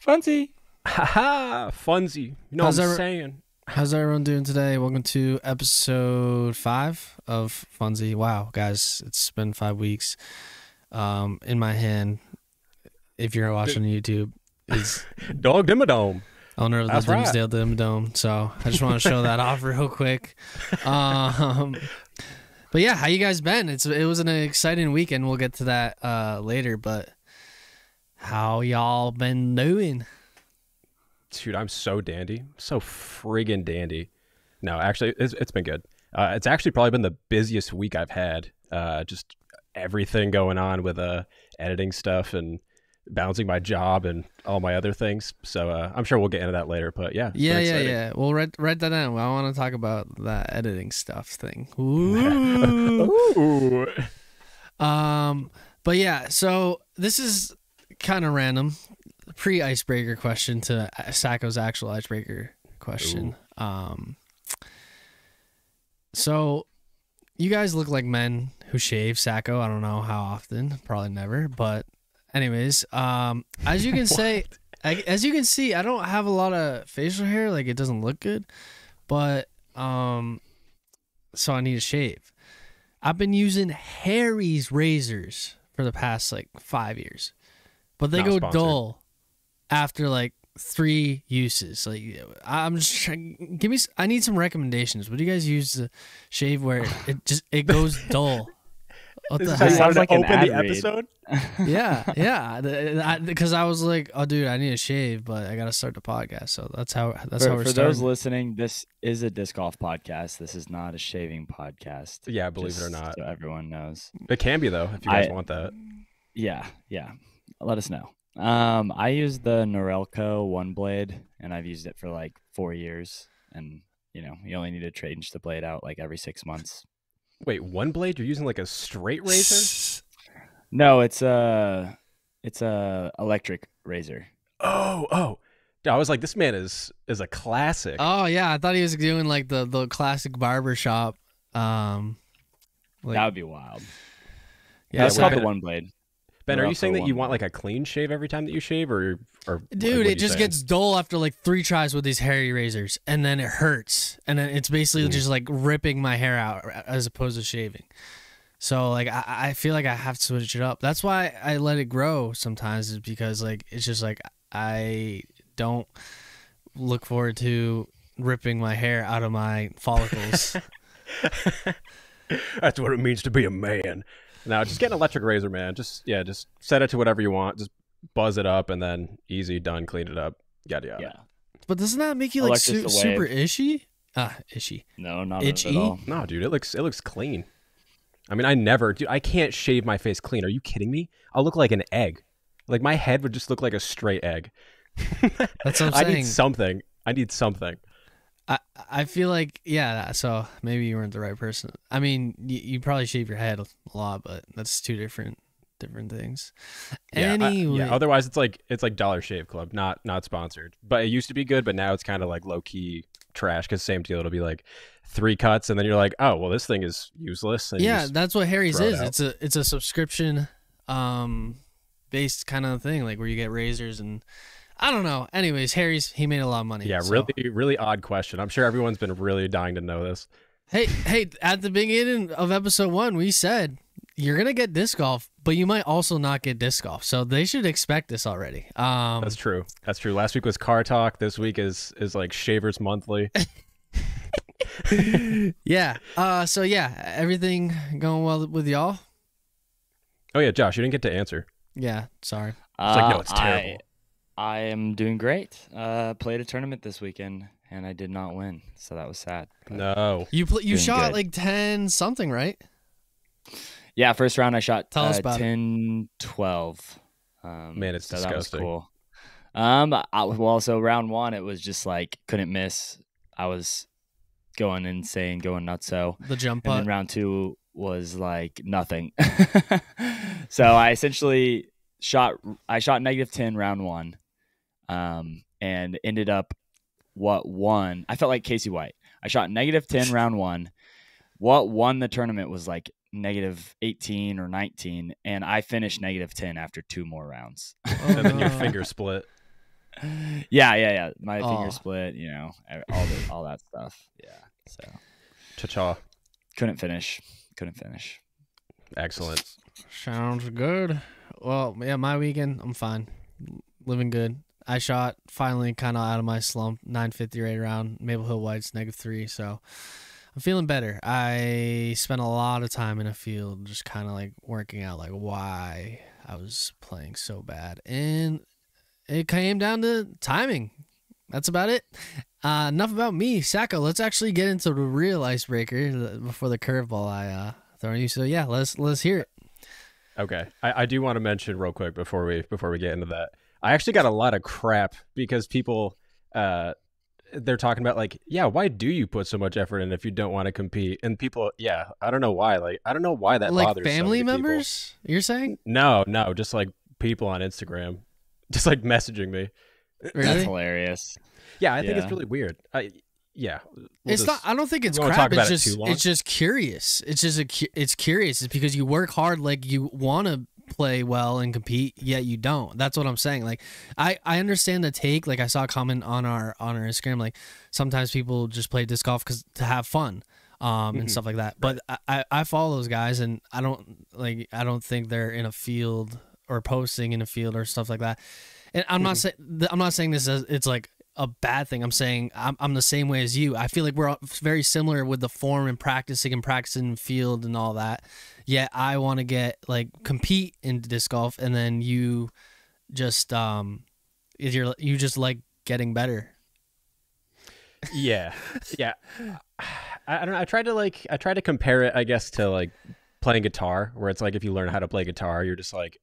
Funsie. Haha, Funsie. You know How's what I'm every- saying? How's everyone doing today? Welcome to episode 5 of Funsie. Wow, guys, it's been 5 weeks. In my hand, if you're watching YouTube, is Dog Dimmadome. owner of the That's right. Dimsdale Dim Dome. So I just want to show that off real quick. But yeah, how you guys been? It was an exciting weekend. We'll get to that later. But how y'all been doing? Dude, I'm so dandy. So friggin' dandy. No, actually, it's been good. It's actually probably been the busiest week I've had. Just everything going on with editing stuff and balancing my job and all my other things. So I'm sure we'll get into that later. But yeah, it's been exciting. Yeah. Well, write that down. I want to talk about that editing stuff thing. Ooh. Ooh. But yeah, so this is kind of random. Pre-icebreaker question to Sajko's actual icebreaker question. So you guys look like men who shave. Sajko, I don't know how often, probably never. But anyways, as you can as you can see, I don't have a lot of facial hair. Like, it doesn't look good. But so I need to shave. I've been using Harry's razors for the past 5 years, but they Not go sponsored. dull after 3 uses. I'm just trying, I need some recommendations. What do you guys use to shave where it goes dull? What This the is how you heck? Sounds wanted to like an open the ad read. episode? Yeah. Because I was like, oh, dude, I need to shave, but I got to start the podcast. So that's how we're For starting. those listening, this is a disc golf podcast. This is not a shaving podcast. Yeah, believe it or just not. so everyone knows. It can be, though, if you guys I- want that. Yeah. Let us know. I use the Norelco one blade, and I've used it for 4 years. And you only need to change the blade out every 6 months. Wait, one blade? You're using a straight razor? No, it's a electric razor. Oh. Dude, I was like, this man is a classic. Oh yeah, I thought he was doing the classic barber shop. That would be wild. Yeah, It's wait, called Ben- the one blade. Ben, are you Norelco saying that you one want a clean shave every time that you shave, or dude, what are it just you saying? gets dull after 3 tries with these hairy razors, and then it hurts, and then it's basically just ripping my hair out as opposed to shaving. So I feel like I have to switch it up. That's why I let it grow sometimes, is because it's just I don't look forward to ripping my hair out of my follicles. That's what it means to be a man. Now, just get an electric razor, man. Just set it to whatever you want. Just buzz it up, and then easy, done, clean it up. Yada yada. Yeah. But doesn't that make you Alexis the super wave. ishy? Ishy. No, not Itchy? at all. No, dude, it looks clean. I mean, I can't shave my face clean. Are you kidding me? I'll look like an egg. My head would just look like a straight egg. That's what I'm I saying. need something. I feel so maybe you weren't the right person. I mean, you probably shave your head a lot, but that's 2 different things. Yeah, Anyway, otherwise, it's like Dollar Shave Club, not sponsored. But it used to be good, but now it's kind of low key trash. Because same deal, it'll be 3 cuts, and then you're like, oh well, this thing is useless. And you yeah, just that's what Harry's throw it is. out. It's a subscription based kind of thing, where you get razors and I don't know. Anyways, Harry's, he made a lot of money. Yeah, so. really odd question. I'm sure everyone's been really dying to know this. Hey, at the beginning of episode 1, we said you're gonna get disc golf, but you might also not get disc golf. So they should expect this already. That's true. Last week was car talk. This week is Shavers Monthly. Yeah. So yeah, everything going well with y'all? Oh yeah, Josh, you didn't get to answer. Yeah. Sorry. No, it's terrible. I am doing great. Played a tournament this weekend, and I did not win, so that was sad. But- No. You Doing shot good. 10 something, right? Yeah, first round I shot Tell us about it. 10-12. Man, it's so disgusting. That was cool. So round 1, it was just couldn't miss. I was going insane, going nuts. So, The jump and putt. then round 2 was nothing. So I essentially shot -10 round 1, and ended up won. I felt like Casey White. I shot -10 round 1. What won the tournament was -18 or 19, and I finished -10 after 2 more rounds. Oh, And then your no. finger split. Yeah. My Oh. finger split, all that stuff. Yeah. So Cha-cha. couldn't finish. Excellent. Sounds good. Well, yeah, my weekend, I'm fine. Living good. I shot finally kind of out of my slump. 950 right around Maple Hill Whites, -3. So I'm feeling better. I spent a lot of time in a field just kind of like working out like why I was playing so bad. And it came down to timing. That's about it. Enough about me. Sajko, let's actually get into the real icebreaker before the curveball I throw at you. So yeah, let's hear it. Okay. I do want to mention real quick before we get into that. I actually got a lot of crap because people they're talking about like, yeah, why do you put so much effort in if you don't want to compete? And people, yeah, I don't know why. Like, I don't know why that like bothers family so many members, people. you're saying? No, just like people on Instagram, just like messaging me. Really? That's hilarious. Yeah, I think Yeah. it's really weird. It's not. I don't think it's we won't crap. talk about It's it just. too long. It's just curious. It's just it's curious. It's because you work hard, like you want to play well and compete, yet you don't. That's what I'm saying. Like, I understand the take. Like, I saw a comment on our Instagram. Like, sometimes people just play disc golf because to have fun, and stuff like that. But I follow those guys, and I don't think they're in a field or posting in a field or stuff like that. And I'm not saying this as it's like a bad thing. I'm saying I'm the same way as you. I feel like we're very similar with the form and practicing in field and all that. Yet I want to get like compete in disc golf, and then you just you just like getting better. Yeah. I don't know. I tried to compare it, I guess, to like playing guitar, where it's like if you learn how to play guitar, you're just like,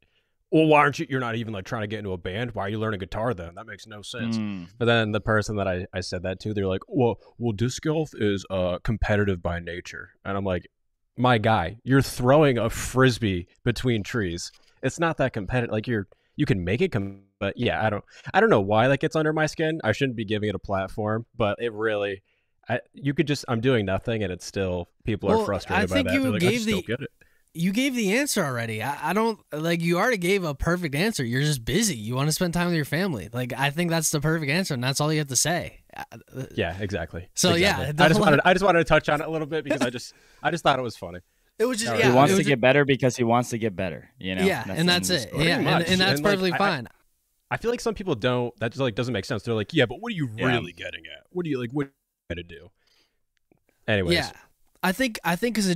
well, why aren't you? You're not even like trying to get into a band. Why are you learning guitar then? That makes no sense. But then the person that I said that to, they're like, well, disc golf is competitive by nature, and I'm like, my guy, you're throwing a frisbee between trees. It's not that competitive. Like you can make it but yeah, I don't know why that gets under my skin. I shouldn't be giving it a platform, but it really, I'm doing nothing, and it's still people are frustrated by that. They're like, I just don't get it. You gave the answer already. I don't like. You already gave a perfect answer. You're just busy. You want to spend time with your family. Like, I think that's the perfect answer, and that's all you have to say. Yeah, exactly. So exactly. yeah, I just wanted to touch on it a little bit because I just thought it was funny. It was just He wants to get better because he wants to get better. Yeah, and that's it. Pretty Yeah, much. and that's And, like, perfectly fine. I feel like some people don't. That just like doesn't make sense. They're like, yeah, but what are you really getting at? What are you going to do? Anyways. Yeah. I think because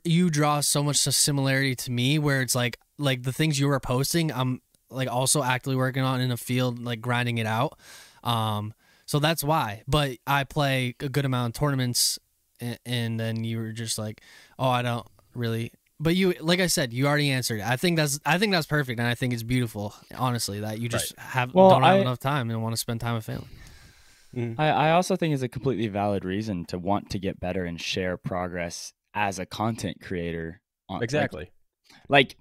you draw so much similarity to me, where it's like the things you were posting, I'm like also actively working on in a field, like grinding it out. So that's why. But I play a good amount of tournaments, and then you were just like, oh, I don't really. But you, like I said, you already answered it. I think that's perfect, and I think it's beautiful, honestly, that you just don't have enough time and want to spend time with family. I also think it's a completely valid reason to want to get better and share progress as a content creator. Exactly. Like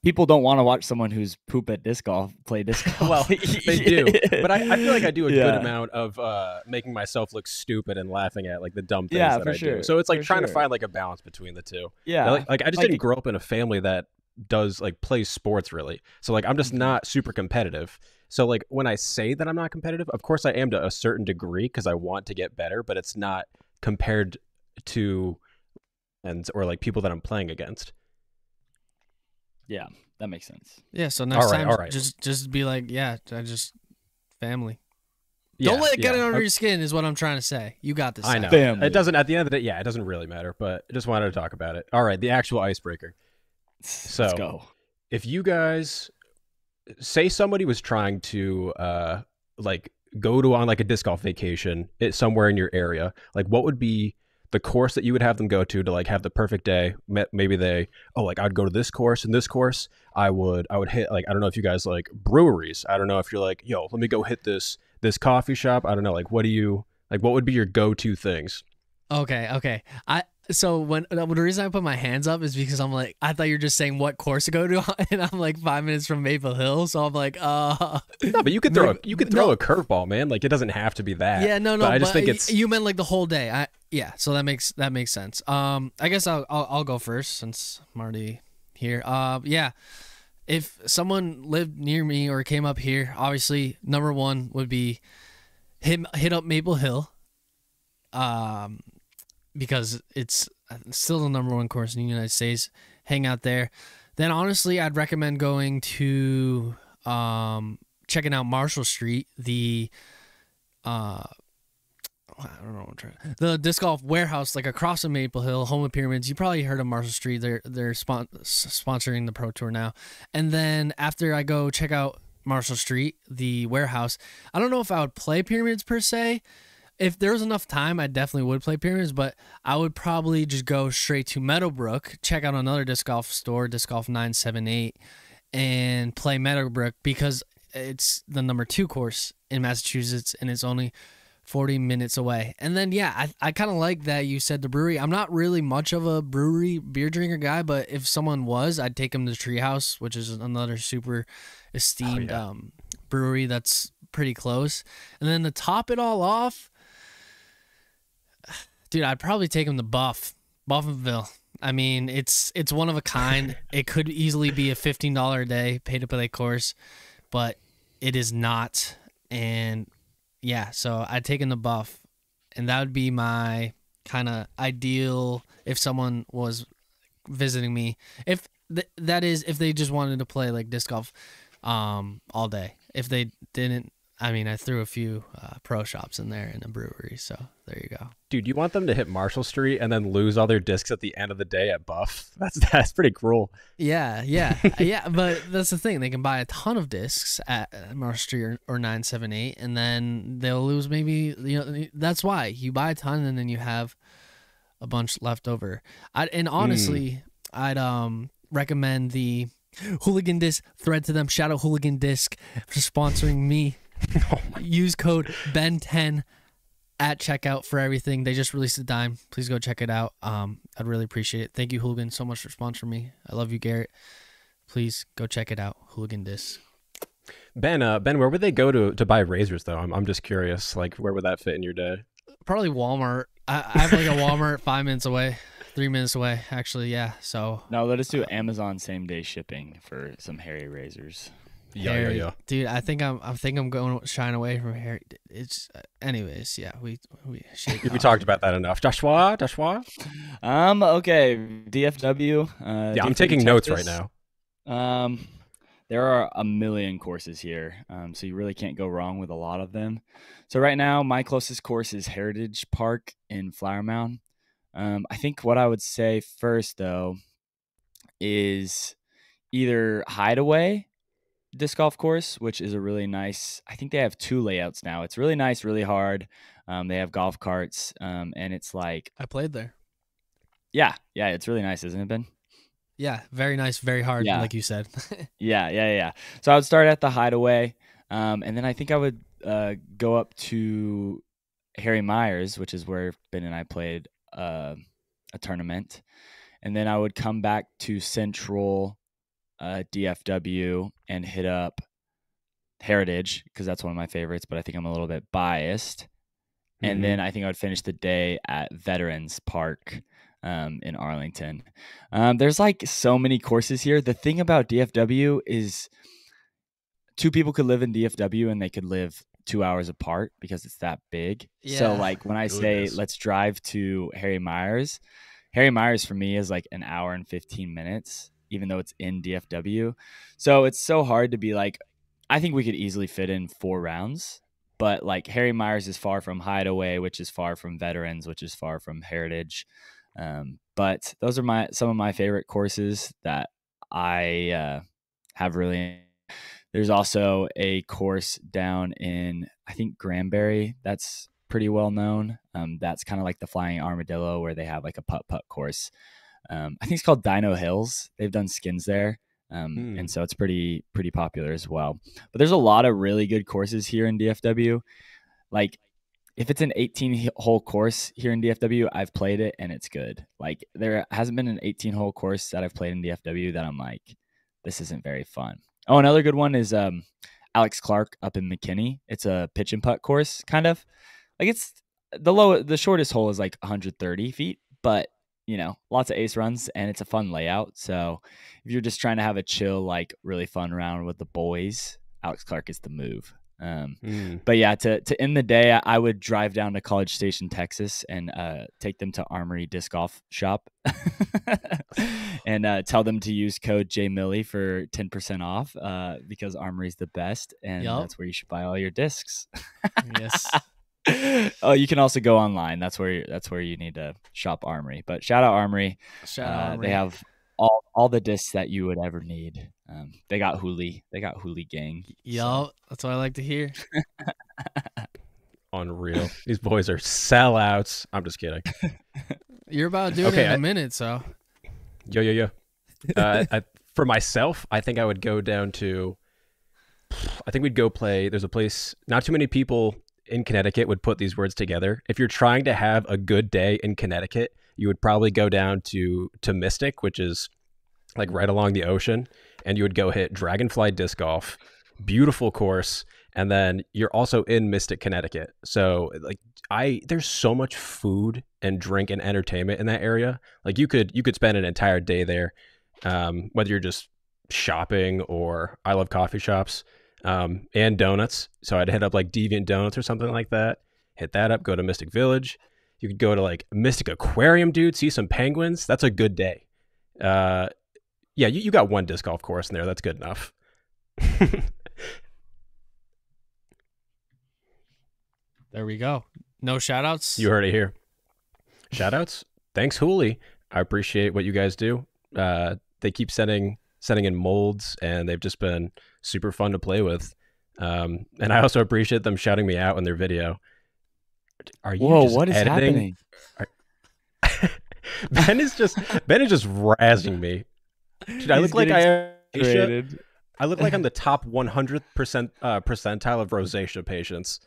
people don't want to watch someone who's poop at disc golf play disc golf. Well, they do, but I feel like I do a good amount of making myself look stupid and laughing at like the dumb things that I do. So it's like trying to find like a balance between the two. Yeah, like I just didn't grow up in a family that does like plays sports really. So like I'm just not super competitive. So like when I say that I'm not competitive, of course I am to a certain degree because I want to get better, but it's not compared to or like people that I'm playing against. Yeah, that makes sense. Yeah, so next time, all right. just be like, yeah, I just family. Yeah, Don't let it get under your skin is what I'm trying to say. You got this. I know. Family. It doesn't, at the end of the day, yeah, it doesn't really matter, but I just wanted to talk about it. All right, the actual icebreaker. So, let's go. If you guys say somebody was trying to like go to on like a disc golf vacation somewhere in your area, like what would be the course that you would have them go to like have the perfect day? Maybe like I'd go to this course and this course. I would hit like, I don't know if you guys like breweries. I don't know if you're like, yo, let me go hit this coffee shop. I don't know. Like, what would be your go-to things? Okay. So when the reason I put my hands up is because I'm like, I thought you were just saying what course to go to, and I'm like 5 minutes from Maple Hill, so I'm like, No, but you could throw a curveball, man. Like it doesn't have to be that. Yeah, no. But I just think it's you meant like the whole day. So that makes sense. I guess I'll go first since I'm already here. Yeah, if someone lived near me or came up here, obviously number one would be hit up Maple Hill, because it's still the number one course in the United States. Hang out there. Then honestly, I'd recommend going to checking out Marshall Street, the I don't know what I'm trying. The disc golf warehouse, like across from Maple Hill, home of Pyramids. You probably heard of Marshall Street. They're sponsoring the Pro Tour now. And then after I go check out Marshall Street, the warehouse, I don't know if I would play Pyramids per se. If there was enough time, I definitely would play Pyramids, but I would probably just go straight to Meadowbrook, check out another disc golf store, Disc Golf 978, and play Meadowbrook because it's the number 2 course in Massachusetts and it's only 40 minutes away. And then, yeah, I kind of like that you said the brewery. I'm not really much of a brewery beer drinker guy, but if someone was, I'd take them to Treehouse, which is another super esteemed brewery that's pretty close. And then to top it all off, dude, I'd probably take them to Buffinville. I mean, it's one of a kind. It could easily be a $15 a day pay-to-play course, but it is not. And yeah, so I'd take in the Buff, and that would be my kind of ideal if someone was visiting me. If that is, if they just wanted to play like disc golf all day. If they didn't, I mean, I threw a few pro shops in there and a brewery, so there you go. Dude, you want them to hit Marshall Street and then lose all their discs at the end of the day at Buff? That's pretty cruel. Yeah, but that's the thing. They can buy a ton of discs at Marshall Street or 978, and then they'll lose maybe, that's why. You buy a ton, and then you have a bunch left over. And honestly, I'd recommend the Hooligan Disc thread to them. Shout out Hooligan Disc for sponsoring me. Use code BEN10 at checkout for everything. They just released a dime. Please go check it out. I'd really appreciate it. Thank you, Hooligan, so much for sponsoring me. I love you, Garrett. Please go check it out, Hooligan Disc. Ben, where would they go to buy razors though? I'm just curious. Like, where would that fit in your day? Probably Walmart. I have like a Walmart 5 minutes away, 3 minutes away, actually. Yeah. So no, let us do Amazon same day shipping for some hairy razors. Yeah. Dude, I think I'm going shying away from hair. It's anyways, yeah, we talked about that enough. Joshua. Okay, DFW. Yeah, I'm taking notes right now. There are a million courses here, so you really can't go wrong with a lot of them. So right now, my closest course is Heritage Park in Flower Mound. I think what I would say first though is either Hideaway disc golf course, which is a really nice, I think they have 2 layouts now. It's really nice, really hard. They have golf carts, and it's like, I played there. Yeah, it's really nice, isn't it, Ben? Yeah, very nice, very hard, like you said. Yeah. So I would start at the Hideaway, and then I think I would go up to Harry Myers, which is where Ben and I played a tournament, and then I would come back to Central DFW and hit up Heritage because that's one of my favorites, but I think I'm a little bit biased. And then I think I would finish the day at Veterans Park in Arlington. There's like so many courses here. The thing about DFW is 2 people could live in DFW and they could live 2 hours apart because it's that big. Yeah. So like when I say let's drive to Harry Myers for me is like an hour and 15 minutes. Even though it's in DFW. So it's so hard to be like, I think we could easily fit in 4 rounds, but like Harry Myers is far from Hideaway, which is far from Veterans, which is far from Heritage. But those are some of my favorite courses that I have really. There's also a course down in, I think, Granbury. That's pretty well known. That's kind of like the Flying Armadillo where they have like a putt-putt course. I think it's called Dino Hills. They've done skins there. And so it's pretty popular as well. But there's a lot of really good courses here in DFW. Like if it's an 18-hole course here in DFW, I've played it and it's good. Like there hasn't been an 18-hole course that I've played in DFW that I'm like, this isn't very fun. Oh, another good one is Alex Clark up in McKinney. It's a pitch and putt course, kind of. Like it's the shortest hole is like 130 feet, but lots of ace runs, and it's a fun layout. So if you're just trying to have a chill, like really fun round with the boys, Alex Clark is the move. But yeah, to end the day, I would drive down to College Station, Texas, and take them to Armory Disc Golf Shop, and tell them to use code JMillie for 10% off, because Armory's the best, and that's where you should buy all your discs. Yes. Oh, you can also go online. That's where you need to shop Armory. But shout out Armory. They have all the discs that you would ever need. They got Hooli. They got Hooli gang. Yup, that's what I like to hear. Unreal. These boys are sellouts. I'm just kidding. You're about to do it in a minute, so. Yo. For myself, I think I would go down to. I think we'd go play. There's a place. Not too many people in Connecticut would put these words together. If you're trying to have a good day in Connecticut, you would probably go down to Mystic, which is like right along the ocean, and you would go hit Dragonfly Disc Golf, beautiful course, and then you're also in Mystic, Connecticut. So like there's so much food and drink and entertainment in that area. Like you could spend an entire day there, whether you're just shopping or I love coffee shops, and donuts. So I'd hit up like Deviant Donuts or something like that. Hit that up, go to Mystic Village. You could go to like Mystic Aquarium, dude, see some penguins. That's a good day. Yeah, you got one disc golf course in there. That's good enough. There we go. No shout outs? You heard it here. Shout outs? Thanks, Hooli. I appreciate what you guys do. They keep sending in molds, and they've just been super fun to play with. And I also appreciate them shouting me out in their video. Are you what is editing? Happening? Ben is just razzing me. Dude, I look like I look like I'm the top 100% percentile of rosacea patients.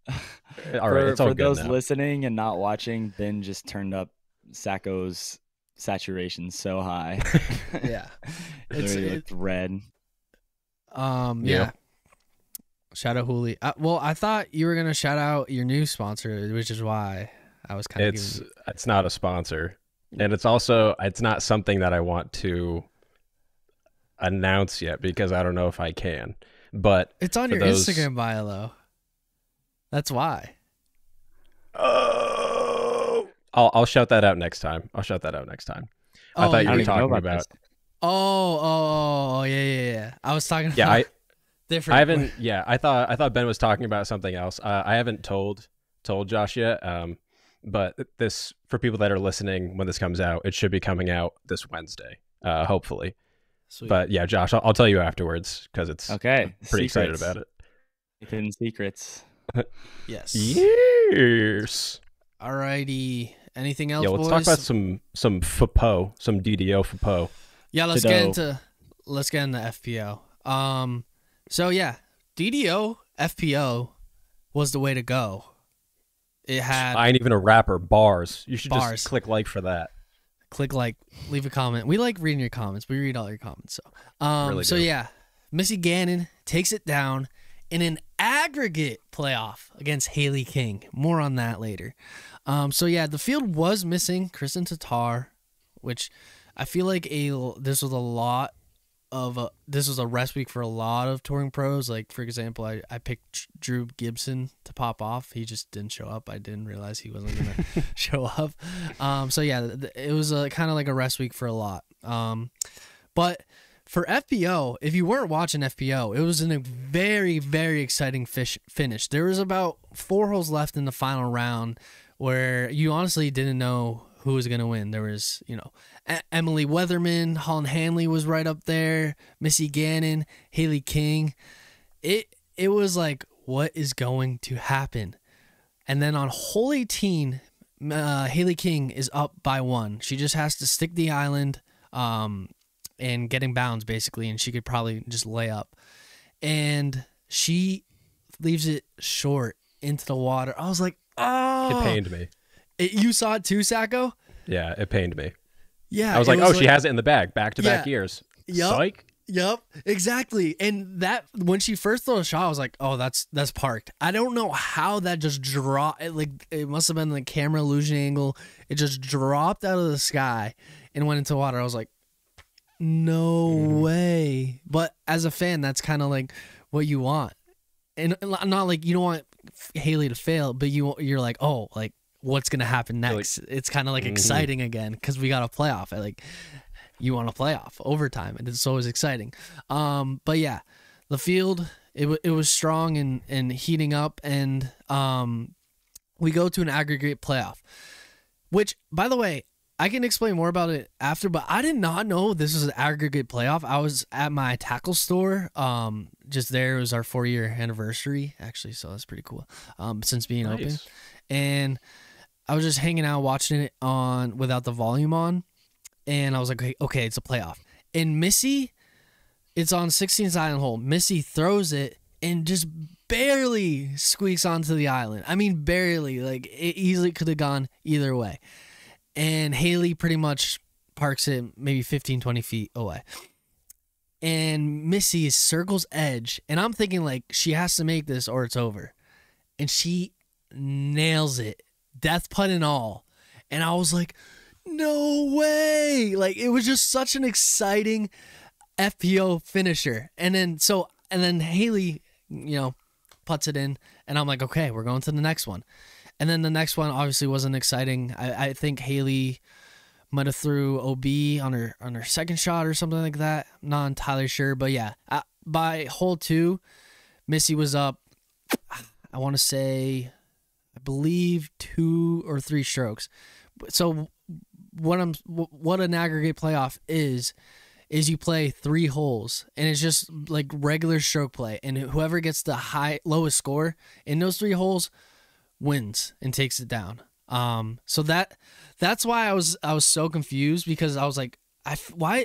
All right, it's all for good those now. listening and not watching, Ben just turned up Sajko's saturation so high. Yeah, it's red. Yeah. Shout out Hooli. Well, I thought you were gonna shout out your new sponsor, which is why I was kind of. It's not a sponsor, and it's not something that I want to announce yet because I don't know if I can. But it's on your Instagram bio, though. That's why. Oh, I'll shout that out next time. I thought you were talking about. Oh, yeah. I was talking about different. I haven't. Yeah, I thought Ben was talking about something else. I haven't told Josh yet. But this, for people that are listening when this comes out, it should be coming out this Wednesday, hopefully. Sweet. But yeah, Josh, I'll tell you afterwards because it's okay. I'm pretty excited about it. Hidden secrets. Yes. Yes. Alrighty. Anything else? Yeah, let's boys? talk about some FPO, some DDO FPO. Yeah, let's get into FPO. So yeah, DDO FPO was the way to go. It had. I ain't even a rapper. Bars. You should just click like for that. Click like, leave a comment. We like reading your comments. We read all your comments. So yeah, Missy Gannon takes it down in an aggregate playoff against Haley King. More on that later. So yeah, the field was missing Kristen Tatar, which I feel like this was a rest week for a lot of touring pros. Like, for example, I picked Drew Gibson to pop off. He just didn't show up. I didn't realize he wasn't going to show up. So yeah, it was kind of like a rest week for a lot. But for FPO, if you weren't watching FPO, it was a very, very exciting finish. There was about 4 holes left in the final round where you honestly didn't know who was going to win. There was, Emily Weatherman, Holland Hanley was right up there, Missy Gannon, Haley King. It was like, what is going to happen? And then on hole 18, Haley King is up by 1. She just has to stick the island and getting bounds, basically, and she could probably just lay up. And she leaves it short into the water. I was like, oh. It pained me. You saw it too, Sajko? Yeah, it pained me. Yeah. I was like, she has it in the bag. Back-to-back years. Yep. Psych. Yep, exactly. And that when she first threw a shot, I was like, "Oh, that's parked." I don't know how that just dropped. Like it must have been the camera illusion angle. It just dropped out of the sky and went into water. I was like, "No way!" But as a fan, that's kind of like what you want, and not like you don't want Haley to fail, but you're like, "Oh, like what's gonna happen next?" It's kind of like exciting again because we got a playoff. You want a playoff overtime, and it's always exciting. But yeah, the field it was strong and heating up, and we go to an aggregate playoff. Which, by the way, I can explain more about it after. But I did not know this was an aggregate playoff. I was at my tackle store. Just there, it was our 4-year anniversary actually, so that's pretty cool. Since being open, and I was just hanging out watching it on without the volume on. And I was like, okay, it's a playoff. And Missy, it's on 16th island hole. Missy throws it and just barely squeaks onto the island. I mean, barely. Like, it easily could have gone either way. And Haley pretty much parks it maybe 15, 20 feet away. And Missy circles edge. And I'm thinking, like, she has to make this or it's over. And she nails it. Death putt and all. And I was like, no way. Like, it was just such an exciting FPO finisher. And then Haley, puts it in, and I'm like, okay, we're going to the next one. And then the next one obviously wasn't exciting. I think Haley might have threw OB on her second shot or something like that. Not entirely sure, but yeah, by hole 2, Missy was up, I want to say, I believe 2 or 3 strokes. So what an aggregate playoff is you play 3 holes, and it's just like regular stroke play, and whoever gets the lowest score in those 3 holes wins and takes it down. So that's why I was so confused, because I was like, why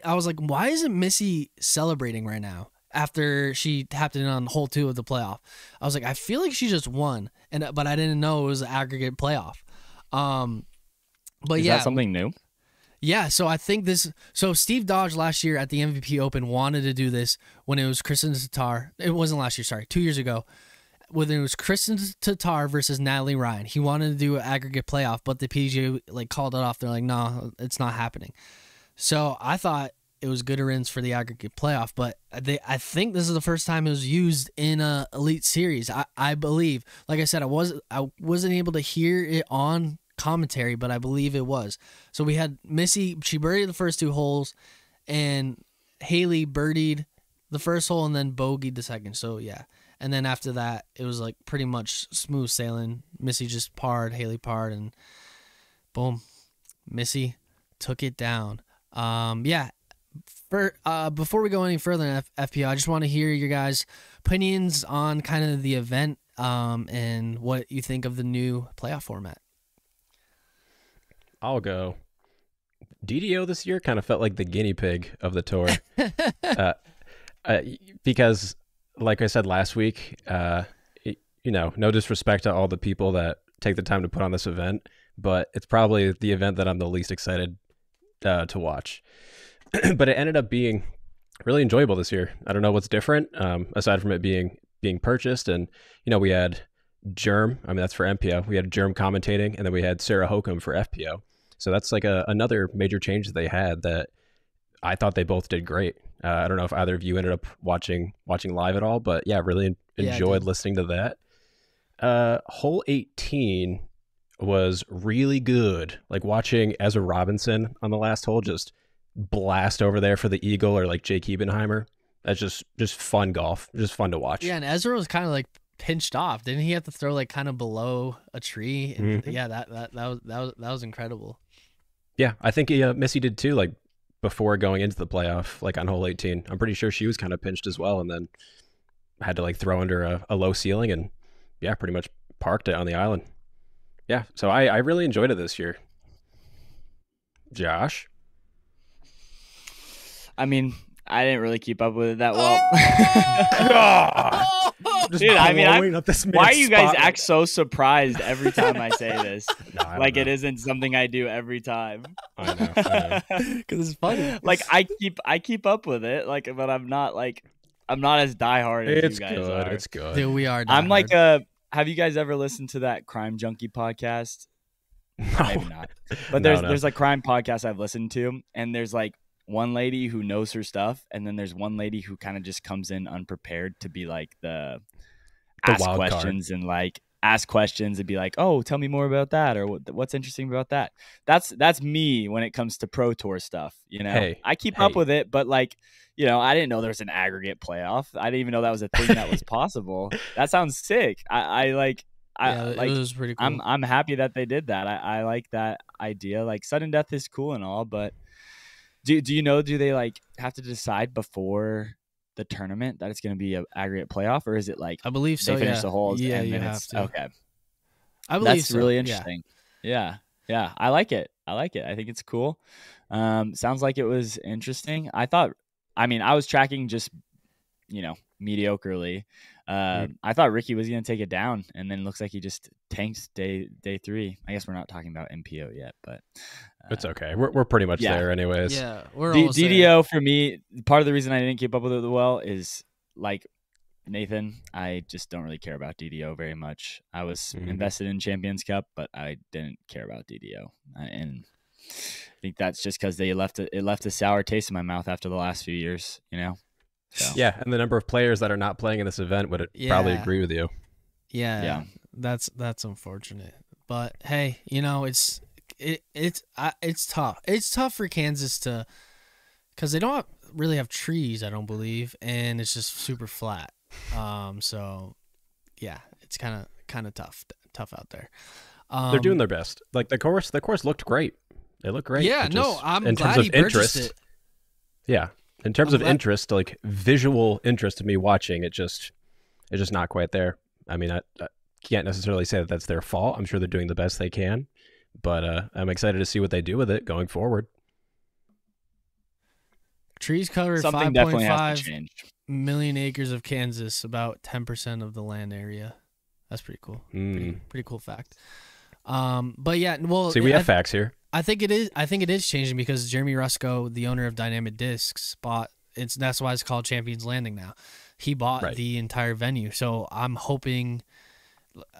isn't Missy celebrating right now after she tapped it in on hole 2 of the playoff? I was like, I feel like she just won, but I didn't know it was an aggregate playoff. But is that something new? Yeah, so I think Steve Dodge last year at the MVP Open wanted to do this when it was Kristen Tatar. It wasn't last year, sorry, 2 years ago. When it was Kristen Tatar versus Natalie Ryan. He wanted to do an aggregate playoff, but the PGA called it off. They're like, no, it's not happening. So I thought it was good riddance for the aggregate playoff, but I think this is the first time it was used in a Elite Series. I believe. Like I said, I wasn't able to hear it on commentary, but I believe it was. So we had Missy, she birdied the first 2 holes, and Haley birdied the first hole and then bogeyed the second. So yeah, and then after that it was like pretty much smooth sailing. Missy just parred, Haley parred, and boom, Missy took it down. Yeah. Before we go any further in FPO, I just want to hear your guys' opinions on kind of the event, and what you think of the new playoff format. I'll go. DDO this year kind of felt like the guinea pig of the tour. Because, like I said last week, no disrespect to all the people that take the time to put on this event, but it's probably the event that I'm the least excited to watch. But it ended up being really enjoyable this year. I don't know what's different, aside from it being purchased. And, we had Germ, that's for MPO. We had Germ commentating, and then we had Sarah Hokum for FPO. So that's like another major change that they had that I thought they both did great. I don't know if either of you ended up watching live at all, but yeah, really enjoyed listening to that. Hole 18 was really good. Like watching Ezra Robinson on the last hole just blast over there for the eagle, or like Jake Ebenheimer. That's just fun golf, just fun to watch. Yeah, and Ezra was kind of like pinched off. Didn't he have to throw like kind of below a tree? And yeah, that was incredible. Yeah, I think Missy did too. Like before going into the playoff, like on hole 18, I'm pretty sure she was kind of pinched as well, and then had to like throw under a low ceiling, and yeah, pretty much parked it on the island. Yeah, so I really enjoyed it this year. Josh? I mean, I didn't really keep up with it that well. just Dude, I mean, blowing up this man's why do you guys spot. act so surprised every time I say this? No, I don't Like know. it isn't something I do every time. I know. Because it's funny. Like I keep up with it, like, but I'm not as diehard as It's you guys good. are. It's good. Dude, we are. I'm like diehard. have you guys ever listened to that Crime Junkie podcast? No. Maybe not. But No. there's like crime podcasts I've listened to, and there's like one lady who knows her stuff, and then there's one lady who kind of just comes in unprepared to be like the ask wild card. questions and like ask questions and be like, oh, tell me more about that, or what's interesting about that. That's me when it comes to Pro Tour stuff. You know, Hey, I keep up with it, but like, you know, I didn't know there was an aggregate playoff. I didn't even know that was a thing that was possible. That sounds sick. It was pretty cool. I'm happy that they did that. I like that idea. Like sudden death is cool and all, but do you know, do they like have to decide before the tournament that it's going to be an aggregate playoff, or is it like I believe so. they finish yeah. the holes? Yeah, and you then have it's to. okay. I believe That's so. really Yeah. interesting. Yeah. I like it. I think it's cool. Sounds like it was interesting. I was tracking just, you know, mediocrely. I thought Ricky was going to take it down, and then it looks like he just tanked day 3. I guess we're not talking about MPO yet, but It's okay. We're pretty much there anyways. Yeah, we're almost there. DDO for me, part of the reason I didn't keep up with it well is like Nathan, I just don't really care about DDO very much. I was invested in Champions Cup, but I didn't care about DDO, and I think that's just because it left a sour taste in my mouth after the last few years. You know. So. Yeah, and the number of players that are not playing in this event would probably agree with you. Yeah. That's unfortunate. But hey, you know, it's tough. It's tough for Kansas because they don't really have trees, I don't believe, and it's just super flat. So yeah, it's kind of tough out there. They're doing their best. Like the course looked great. It looked great. Yeah, I'm in glad terms he of purchased interest. it. Yeah. In terms of interest, like visual interest of me watching, it's just not quite there. I mean, I can't necessarily say that that's their fault. I'm sure they're doing the best they can, but I'm excited to see what they do with it going forward. Trees cover Something definitely has to 5.5 change. million acres of Kansas, about 10% of the land area. That's pretty cool. Pretty cool fact. But yeah, well, see, we have facts here. I think it is changing because Jeremy Rusko, the owner of Dynamic Discs, that's why it's called Champions Landing now. He bought the entire venue. So I'm hoping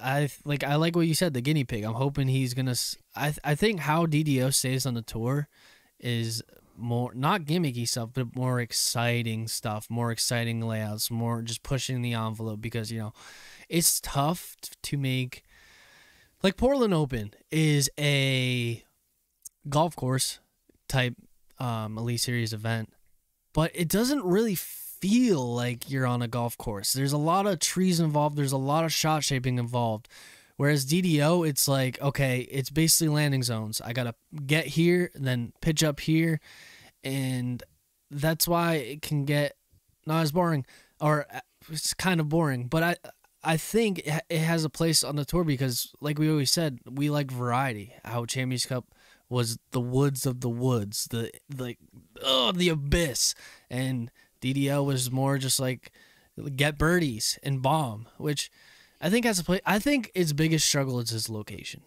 I like what you said, the guinea pig. I'm hoping he's going to I think how DDO stays on the tour is more not gimmicky stuff, but more exciting stuff, more exciting layouts, more just pushing the envelope because, you know, it's tough to make. Like Portland Open is a golf course type Elite Series event, but it doesn't really feel like you're on a golf course. There's a lot of trees involved. There's a lot of shot shaping involved. Whereas DDO, it's like, okay, it's basically landing zones. I got to get here, then pitch up here, and that's why it can get not as boring, or it's kind of boring. But I think it has a place on the tour because, like we always said, we like variety. How Champions Cup was the woods of the woods, the abyss, and DDL was more just like get birdies and bomb, which I think has a place. I think its biggest struggle is its location,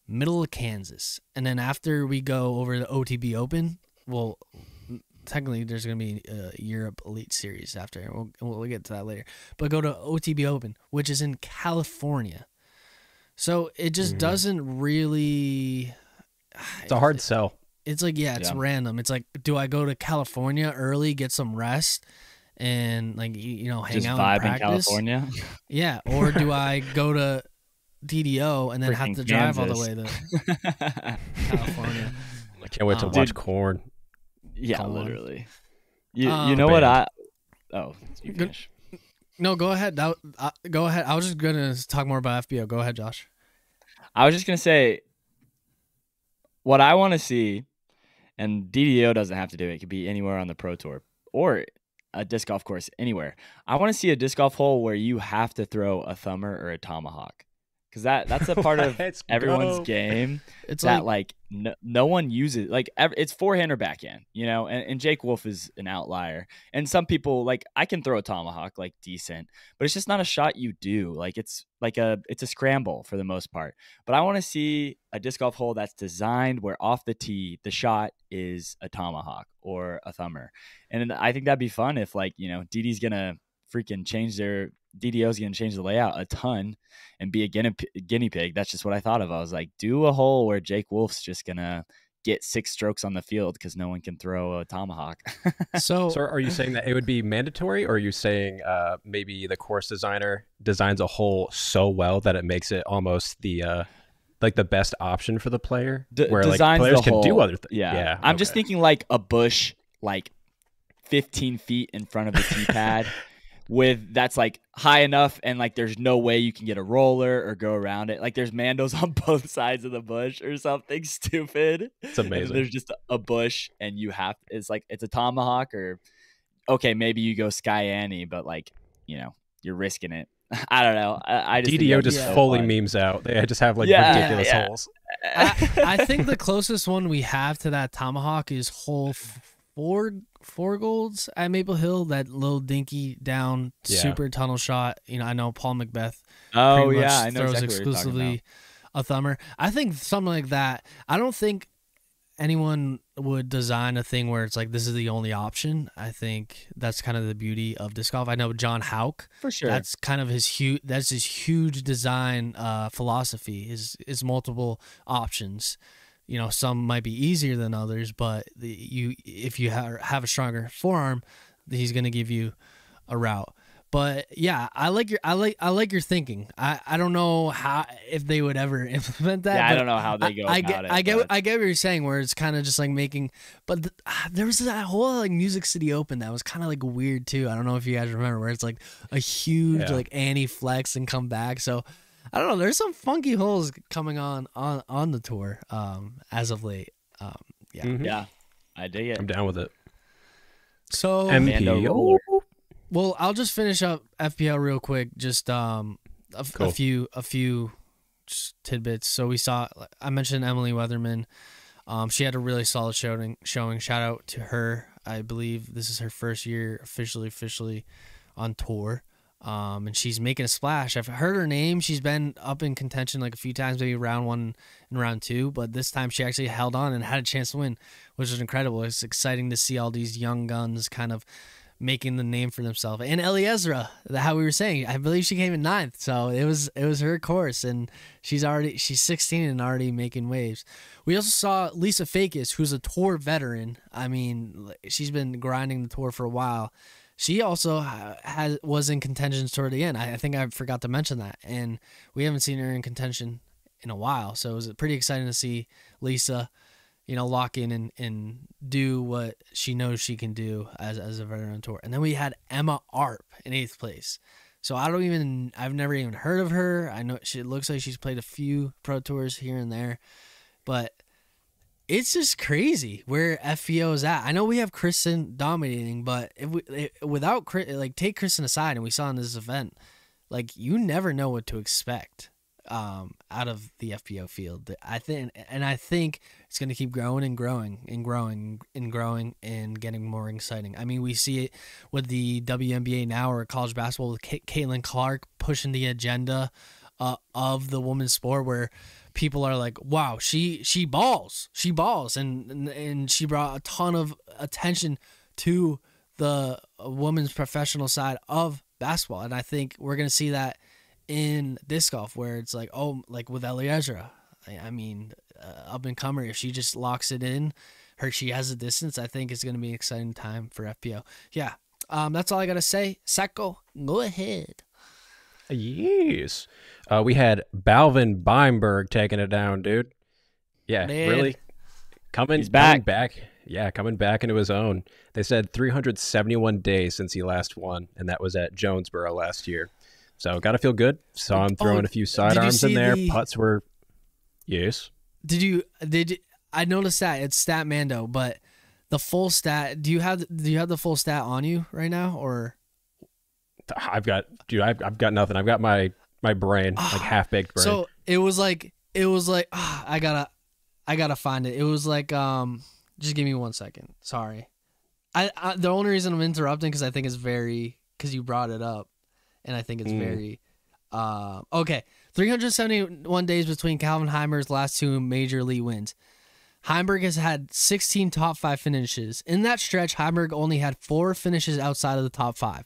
middle of Kansas, and then after we go over the OTB Open, well, technically there's going to be a Europe Elite Series after. We'll get to that later. But go to OTB Open, which is in California. So it just doesn't really... It's a hard sell. It's like, it's random. It's like, do I go to California early, get some rest, and like, you know, hang just out vibe and practice? in California? Yeah. Or do I go to DDO and then have to drive all the way to California? I can't wait to watch corn. Yeah, Come on. literally. You know what you finish. No, go ahead. Go ahead. I was just gonna talk more about FBO. Go ahead, Josh. I was just gonna say what I want to see, and DDO doesn't have to do it. It could be anywhere on the Pro Tour or a disc golf course, anywhere. I want to see a disc golf hole where you have to throw a thumber or a tomahawk, because that's a part of Let's everyone's go. game It's that like no one uses. Like it's forehand or backhand, and Jake Wolf is an outlier. And some people, like, I can throw a tomahawk like decent, but it's just not a shot you do. Like it's a scramble for the most part. But I want to see a disc golf hole that's designed where off the tee the shot is a tomahawk or a thumber. And I think that'd be fun if, like, DD's gonna freaking DDO's gonna change the layout a ton and be a guinea pig. That's just what I thought of. I was like, do a hole where Jake Wolf's just gonna get 6 strokes on the field because no one can throw a tomahawk. so. So are you saying that it would be mandatory, or are you saying maybe the course designer designs a hole so well that it makes it almost the like the best option for the player, where like Designs players the can do hole. other things? Yeah. I'm just thinking like a bush, like 15 feet in front of the tee pad. That's like high enough, and like there's no way you can get a roller or go around it. Like there's mandos on both sides of the bush or something stupid. It's amazing. And there's just a bush, and it's a tomahawk, or okay, maybe you go Sky Annie, but like you're risking it. I don't know. I just DDO just fully fun. memes out. They just have like Yeah, ridiculous yeah. holes. I think the closest one we have to that tomahawk is hole four golds at Maple Hill, that little dinky down super tunnel shot. I know Paul Macbeth Oh pretty yeah, much I know throws exactly what you're talking exclusively a thumber. I think something like that. I don't think anyone would design a thing where it's like this is the only option. I think that's kind of the beauty of disc golf. I know John Houck, for sure. that's kind of his huge design philosophy is multiple options. Some might be easier than others, but if you have a stronger forearm, he's going to give you a route. But yeah, I like your thinking. I don't know if they would ever implement that. Yeah, I don't know how they go about it. I get what you're saying, where it's kind of just like making. But there was that whole like Music City Open that was kind of like weird too. I don't know if you guys remember, where it's like a huge like Annie flex and come back. So I don't know. There's some funky holes coming on the tour as of late. Yeah. Mhm. Yeah, I dig it. I'm down with it. So MPO. well, I'll just finish up FPL real quick. Just a few tidbits. So I mentioned Emily Weatherman. She had a really solid showing. Shout out to her. I believe this is her first year officially on tour. And she's making a splash. I've heard her name. She's been up in contention like a few times, maybe round 1 and round 2, but this time she actually held on and had a chance to win, which is incredible. It's exciting to see all these young guns kind of making the name for themselves. And Eliezra, how we were saying, I believe she came in 9th, so it was her course, and she's 16 and already making waves. We also saw Lisa Fakis, who's a tour veteran. I mean, she's been grinding the tour for a while. She also was in contention toward the end. I think I forgot to mention that. And we haven't seen her in contention in a while. So it was pretty exciting to see Lisa, lock in and do what she knows she can do as a veteran tour. And then we had Emma Arp in 8th place. So I've never even heard of her. I know it looks like she's played a few pro tours here and there. But it's just crazy where FPO is at. I know we have Kristen dominating, but without take Kristen aside, and we saw in this event, like you never know what to expect out of the FPO field. I think it's going to keep growing and growing and growing and growing and getting more exciting. I mean, we see it with the WNBA now or college basketball with Caitlin Clark pushing the agenda of the women's sport, where people are like, wow, she balls, and she brought a ton of attention to the women's professional side of basketball. And I think we're going to see that in disc golf, where it's like, like with Eliezra, I mean, up and comer, if she just locks it in, she has a distance. I think it's going to be an exciting time for FPO. Yeah. That's all I got to say. Sajko, go ahead. Yes. We had Balvin Beimberg taking it down, dude. Yeah, Man. really coming back. Yeah, coming back into his own. They said 371 days since he last won, and that was at Jonesboro last year. So got to feel good. Saw him throwing a few sidearms in there. Putts were, yes. I noticed that it's Statmando, but the full stat. Do you have the full stat on you right now, or? I've got nothing. I've got my brain, like half-baked brain. So It was like I gotta find it. It was like just give me 1 second. Sorry. I the only reason I'm interrupting because I think it's because you brought it up, and I think it's very okay. 371 days between Calvin Heimer's last 2 major league wins. Heimberg has had 16 top 5 finishes. In that stretch, Heimberg only had 4 finishes outside of the top 5.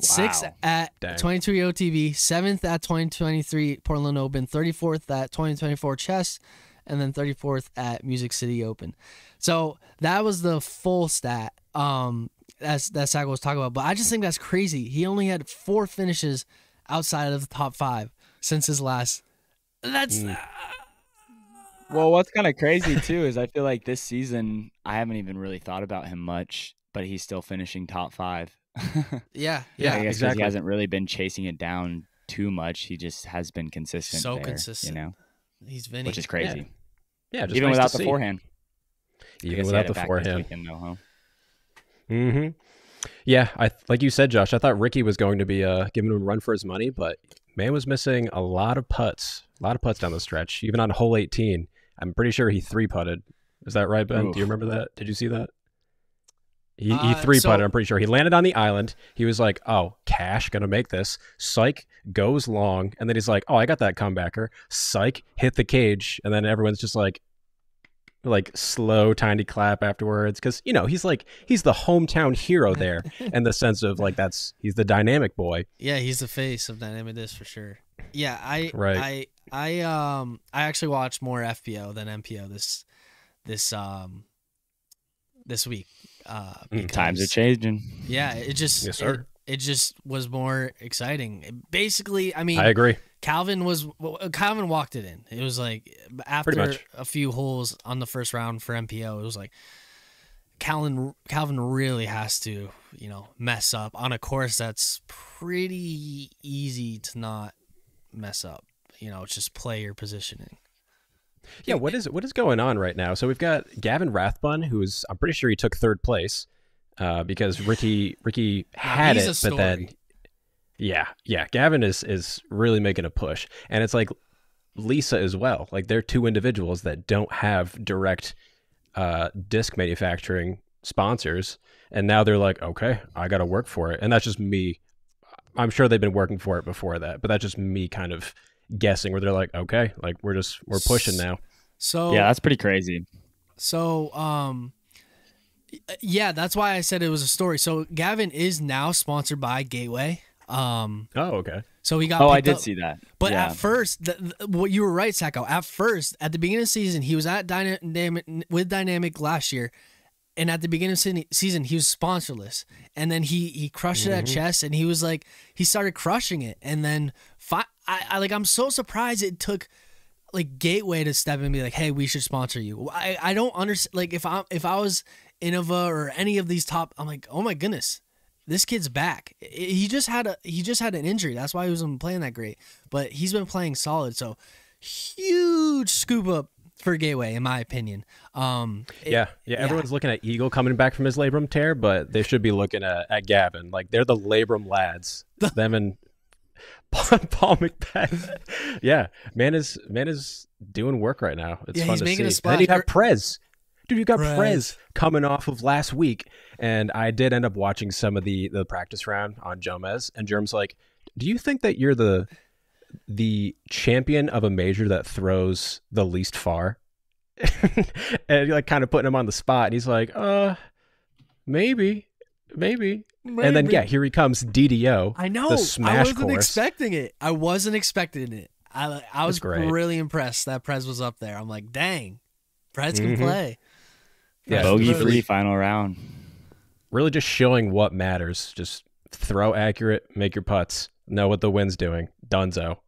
6th at 23 OTB, 7th at 2023 Portland Open, 34th at 2024 Chess, and then 34th at Music City Open. So that was the full stat that Sajko was talking about. But I just think that's crazy. He only had 4 finishes outside of the top 5 since his last. That's. Well, what's kind of crazy too is I feel like this season I haven't even really thought about him much, but he's still finishing top 5. Yeah, I guess exactly. He hasn't really been chasing it down too much. He just has been consistent. So there, consistent. you know, he's Vinny, which is crazy. Yeah, just even nice without to the see. forehand. Even without the forehand. Weekend, though, huh? Mm-hmm. Yeah, like you said, Josh. I thought Ricky was going to be giving him a run for his money, but man was missing a lot of putts down the stretch. Even on hole 18, I'm pretty sure he 3-putted. Is that right, Ben? Oof. Do you remember that? Did you see that? He 3-putted. I'm pretty sure he landed on the island. He was like, "Oh, cash, gonna make this." Psych, goes long, and then he's like, "Oh, I got that comebacker." Psych, hit the cage, and then everyone's just like slow, tiny clap afterwards because he's the hometown hero there in the sense of like he's the dynamic boy. Yeah, he's the face of Dynamic Disc for sure. Yeah, I actually watched more FPO than MPO this week. Times are changing. Yeah, it just yes, sir. It just was more exciting. Basically, I mean, I agree. Calvin walked it in. It was like after a few holes on the first round for MPO, it was like Calvin really has to, mess up on a course that's pretty easy to not mess up. It's just play your positioning. Yeah, what is going on right now? So we've got Gavin Rathbun, I'm pretty sure he took 3rd place because Ricky had it, but then yeah, Gavin is really making a push, and it's like Lisa as well. Like they're 2 individuals that don't have direct disc manufacturing sponsors, and now they're like, okay, I got to work for it, and that's just me. I'm sure they've been working for it before that, but that's just me kind of guessing where they're like, okay, like we're pushing now. So yeah, that's pretty crazy. So yeah, that's why I said it was a story. So Gavin is now sponsored by Gateway. Oh, okay. So he got. I did see that. But yeah. at first, what you were right, Sajko. At first, at the beginning of the season, he was at Dynamic last year, and at the beginning of the season, he was sponsorless. And then he crushed it at Chess, and he was like, he started crushing it. And then I'm so surprised it took like Gateway to step in and be like, hey, we should sponsor you. I don't understand. Like if I was Innova or any of these top, I'm like, oh my goodness, this kid's back. He just had an injury. That's why he wasn't playing that great. But he's been playing solid. So huge scoop up for Gateway, in my opinion. Everyone's looking at Eagle coming back from his labrum tear, but they should be looking at Gavin. Like they're the labrum lads. Them and Paul McBeth. Yeah, man is doing work right now. It's fun he's to making see. a splash. And then you got Prez. Dude, you got Prez coming off of last week, and I did end up watching some of the practice round on Jomez, and Jerm's like, do you think that you're the champion of a major that throws the least far? And you're like kind of putting him on the spot, and he's like, maybe. And then here he comes, DDO. I know. The smash I wasn't course. expecting it. I wasn't expecting it. I was great. really impressed that Prez was up there. I'm like, dang, Prez can play. Yeah, bogey-free final round. Really just showing what matters. Just throw accurate, make your putts, know what the wind's doing. Dunzo.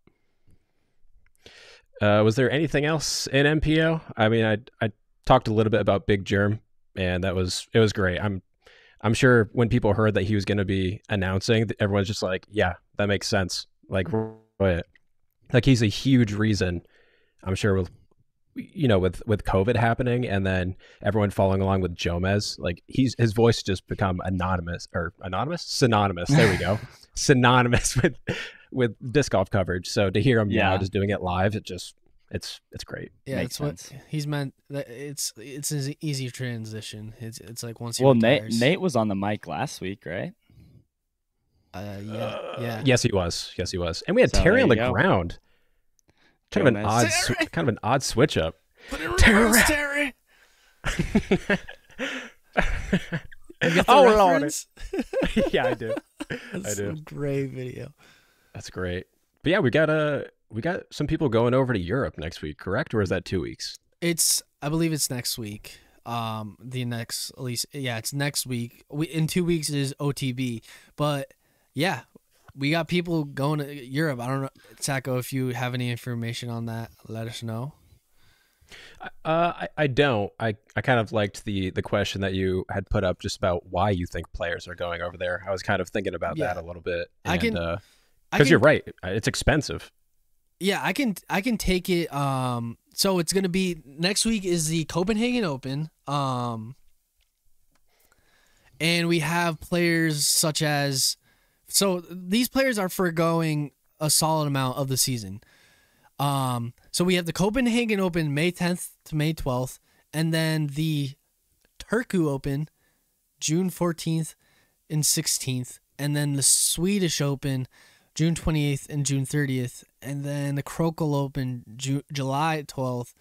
Was there anything else in MPO? I mean, I talked a little bit about Big Germ, and it was great. I'm sure when people heard that he was going to be announcing, everyone's just like, yeah, that makes sense. Like he's a huge reason, I'm sure, with COVID happening and then everyone following along with Jomez, like his voice just become synonymous. There we go. Synonymous with disc golf coverage. So to hear him now Yeah. just doing it live, it's great. Yeah, Makes it's what sense. he's meant. It's an easy transition. It's like once he Well, Nate retires. was on the mic last week, right? Yeah. Yes, he was. Yes, he was. And we had So, Terry there on the you go. ground. Kind of an Gomez. odd switch up. Put it in reverse, Terry. You get the Oh, Lord. reference? Yeah, I do. That's I do. a great video. That's great. But yeah, we got some people going over to Europe next week, correct? Or is that 2 weeks? I believe it's next week. The next, at least, yeah, it's next week. In 2 weeks is OTB, but yeah, we got people going to Europe. I don't know, Sajko, if you have any information on that, let us know. I don't. I kind of liked the question that you had put up just about why you think players are going over there. I was kind of thinking about that a little bit. Because you're right. It's expensive. Yeah, I can take it. So it's gonna be next week is the Copenhagen Open. And we have players such as, so these players are foregoing a solid amount of the season. So we have the Copenhagen Open May 10th to May 12th, and then the Turku Open June 14th and 16th, and then the Swedish Open June 28th and June 30th, and then the Krokel Open July 12th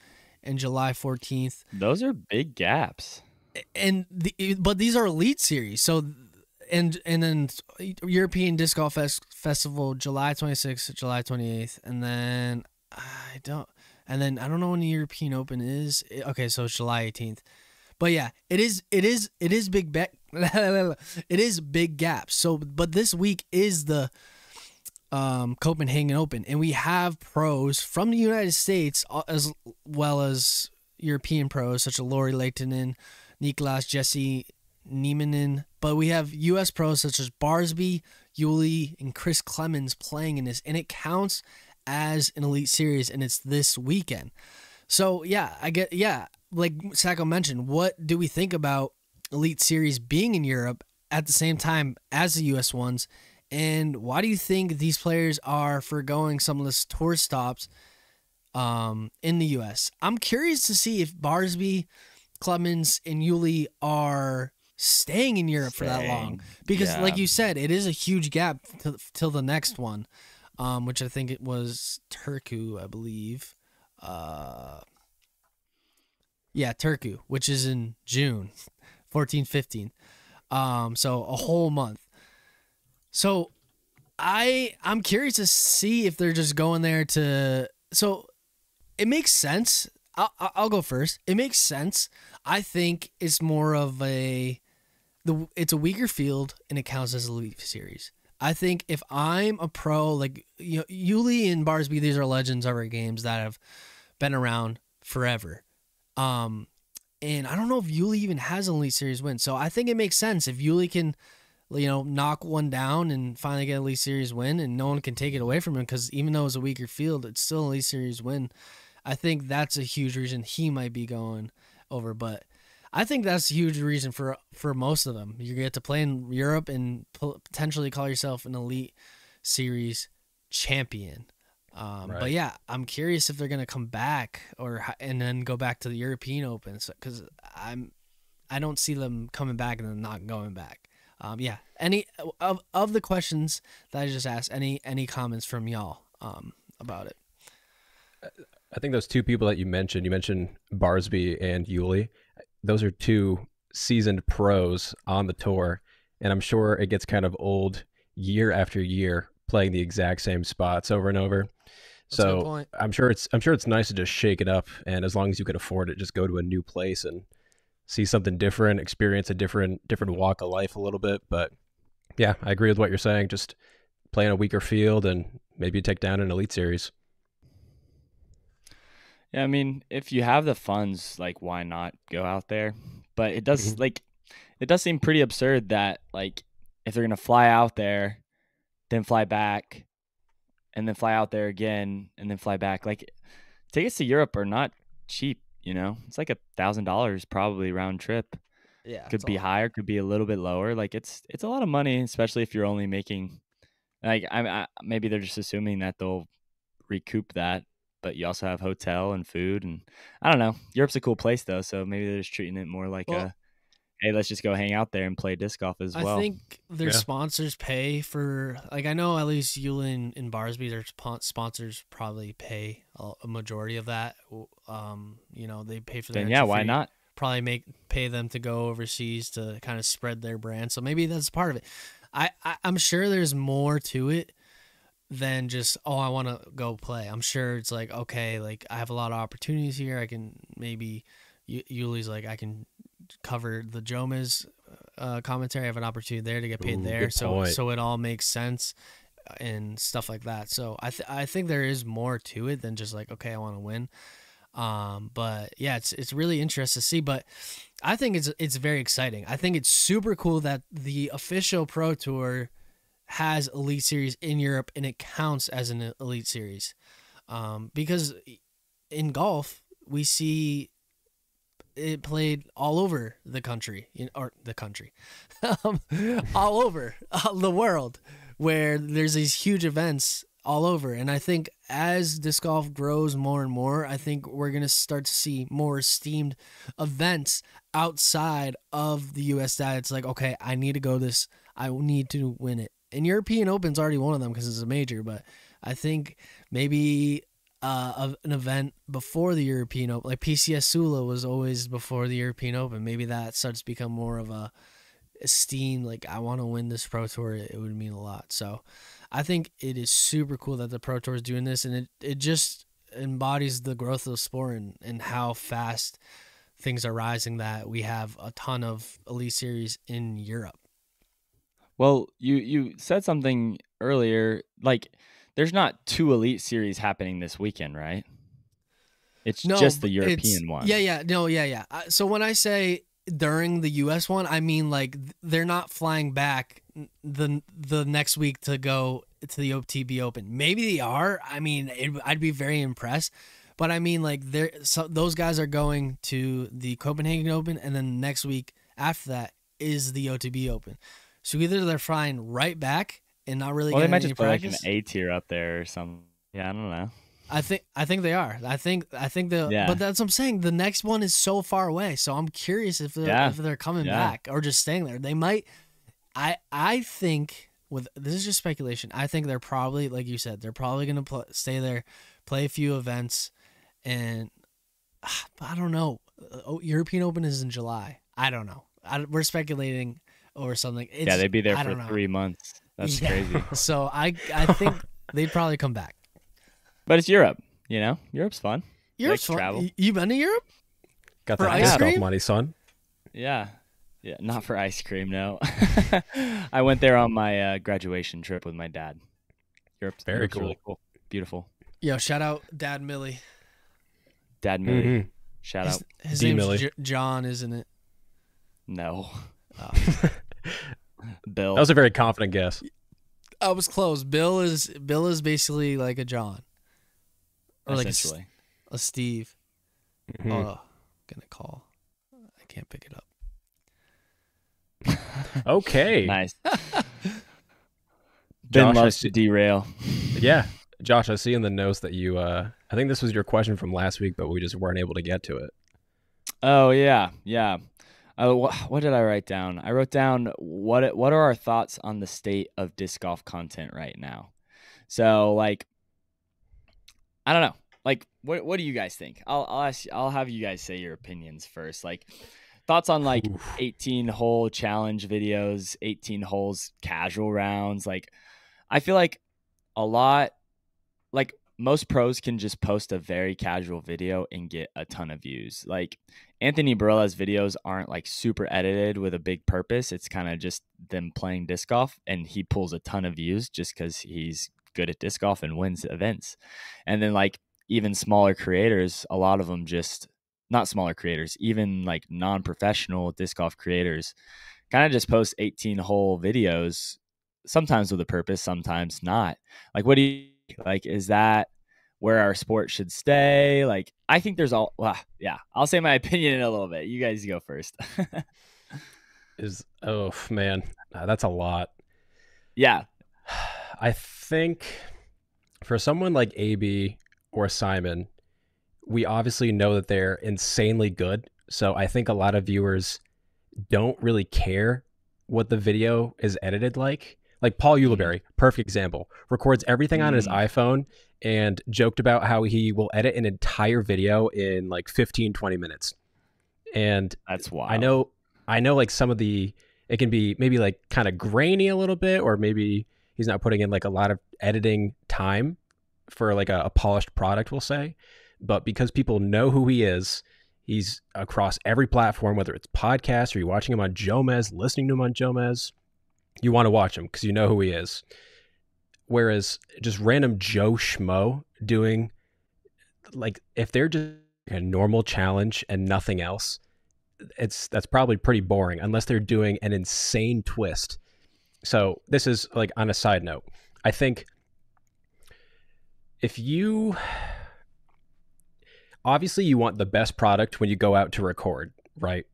and July 14th. Those are big gaps. But these are elite series. So and then European Disc Golf Festival July 26th, July 28th, and then I don't know when the European Open is. Okay, so it's July 18th. But yeah, it is big it is big gaps. So but this week is the Copenhagen Open, and we have pros from the United States as well as European pros such as Lori Lehtinen, Niklas Jesse Niemanen, but we have U.S. pros such as Barsby, Yuli, and Chris Clemens playing in this, and it counts as an elite series, and it's this weekend. So yeah, like Sajko mentioned, what do we think about elite series being in Europe at the same time as the U.S. ones? And why do you think these players are foregoing some of the tour stops in the U.S.? I'm curious to see if Barsby, Clemens, and Yuli are staying in Europe for that long. Because, like you said, it is a huge gap till the next one, which I think it was Turku, I believe. Turku, which is in June, 14, 15. So a whole month. So I'm curious to see if they're just going there to. So it makes sense. I'll go first. It makes sense. I think it's more of it's a weaker field and it counts as a elite series. I think if I'm a pro, like Yuli and Barsby, these are legends of our games that have been around forever. And I don't know if Yuli even has an elite series win. So I think it makes sense if Yuli can, knock one down and finally get an elite series win, and no one can take it away from him, because even though it's a weaker field, it's still an elite series win. I think that's a huge reason he might be going over, but I think that's a huge reason for most of them. You get to play in Europe and potentially call yourself an elite series champion. Right. But yeah, I'm curious if they're gonna come back and then go back to the European Open, because I don't see them coming back and then not going back. Any of the questions that I just asked, any comments from y'all about it? I think those two people that you mentioned Barsby and Yuli. Those are two seasoned pros on the tour, and I'm sure it gets kind of old year after year playing the exact same spots over and over. That's a good So point. I'm sure it's nice to just shake it up, and as long as you can afford it, just go to a new place and see something different, experience a different walk of life a little bit. But yeah, I agree with what you're saying. Just play in a weaker field and maybe take down an elite series. Yeah, I mean, if you have the funds, like, why not go out there? But it does it does seem pretty absurd that, like, if they're gonna fly out there, then fly back, and then fly out there again, and then fly back. Like, tickets to Europe are not cheap. It's like $1,000 probably round trip. Yeah, Could be higher, could be a little bit lower. Like, it's a lot of money, especially if you're only making Like maybe they're just assuming that they'll recoup that, but you also have hotel and food, and I don't know. Europe's a cool place though, so maybe they're just treating it more like Well, hey, let's just go hang out there and play disc golf as I well. think their Yeah. sponsors pay for, like, I know at least Eulin and Barsby, their sponsors probably pay a majority of that. You know, they pay for their Then yeah, entry why fee. not? Probably pay them to go overseas to kind of spread their brand. So maybe that's part of it. I'm sure there's more to it than just, oh, I want to go play. I'm sure it's like, okay, like I have a lot of opportunities here. I can maybe Yuli's like, I can cover the Jomas commentary. I have an opportunity there to get paid Ooh, there. good point. So it all makes sense and stuff like that. So I think there is more to it than just like, okay, I want to win. But yeah, it's really interesting to see, but I think it's very exciting. I think it's super cool that the official Pro Tour has Elite Series in Europe and it counts as an Elite Series. Because in golf, we see it played all over the country, all over the world, where there's these huge events all over. And I think as disc golf grows more and more, I think we're going to start to see more esteemed events outside of the US that it's like, okay, I need to go this, I need to win it. And European Open's already one of them because it's a major, but I think maybe of an event before the European Open, like PCS Sula was always before the European Open. Maybe that starts to become more of a esteem, like I want to win this Pro Tour. It would mean a lot. So I think it is super cool that the Pro Tour is doing this, and it just embodies the growth of the sport and how fast things are rising, that we have a ton of Elite Series in Europe. Well, you said something earlier, like there's not 2 Elite Series happening this weekend, right? It's just the European one. Yeah. So when I say during the US one, I mean like they're not flying back the next week to go to the OTB Open. Maybe they are. I mean, I'd be very impressed. But I mean, like those guys are going to the Copenhagen Open, and then next week after that is the OTB Open. So either they're flying right back and not really getting any practice. Well, they might just put like an A tier up there or something. Yeah, I don't know. I think they are. I think they'll. Yeah. But that's what I'm saying. The next one is so far away. So I'm curious if they're coming back or just staying there. They might. I think this is just speculation. I think they're probably, like you said, they're probably going to stay there, play a few events, and I don't know. European Open is in July. I don't know. We're speculating or something. They'd be there for 3 months. That's crazy. So I think they'd probably come back. But it's Europe, you know? Europe's fun. Europe's fun. Travel. You been to Europe? Got that disc golf money, son. Yeah. Yeah, not for ice cream, no. I went there on my graduation trip with my dad. Europe's very cool. Really cool. Beautiful. Yo, shout out Dad Millie. Dad Millie. Mm-hmm. Shout out. His name's John, isn't it? No. Bill. That was a very confident guess. I was close. Bill is basically like a John. Or like a Steve. Mm-hmm. Oh, gonna call. I can't pick it up. Okay. Nice. Ben loves to derail. Yeah. Josh, I see in the notes that you, I think this was your question from last week, but we just weren't able to get to it. Oh, yeah. Yeah. What did I write down? I wrote down what are our thoughts on the state of disc golf content right now? So, like, I don't know. Like, what do you guys think? I'll have you guys say your opinions first. Like, thoughts on like 18-hole challenge videos, 18 holes casual rounds. Like, I feel like like most pros can just post a very casual video and get a ton of views. Like Anthony Barella's videos aren't like super edited with a big purpose. It's kind of just them playing disc golf, and he pulls a ton of views just because he's good at disc golf and wins events. And then like even smaller creators, a lot of them just not smaller creators, even like non-professional disc golf creators kind of just post 18-hole videos, sometimes with a purpose, sometimes not. Like, what do you like? Is that where our sport should stay? Like, I think there's I'll say my opinion in a little bit. You guys go first. Oh man, that's a lot. Yeah. I think for someone like AB or Simon, we obviously know that they're insanely good. So I think a lot of viewers don't really care what the video is edited like. Like Paul Ulibarri, perfect example, records everything on his iPhone and joked about how he will edit an entire video in like 15, 20 minutes. And That's wild. I know like some of it can be maybe like kind of grainy a little bit, or maybe he's not putting in like a lot of editing time for like a polished product, we'll say. But because people know who he is, he's across every platform, whether it's podcast or you're watching him on Jomez, listening to him on Jomez, you want to watch him because you know who he is. Whereas just random Joe Schmo doing, like, if they're just a normal challenge and nothing else, that's probably pretty boring unless they're doing an insane twist. So this is like on a side note. I think if you obviously you want the best product when you go out to record, right?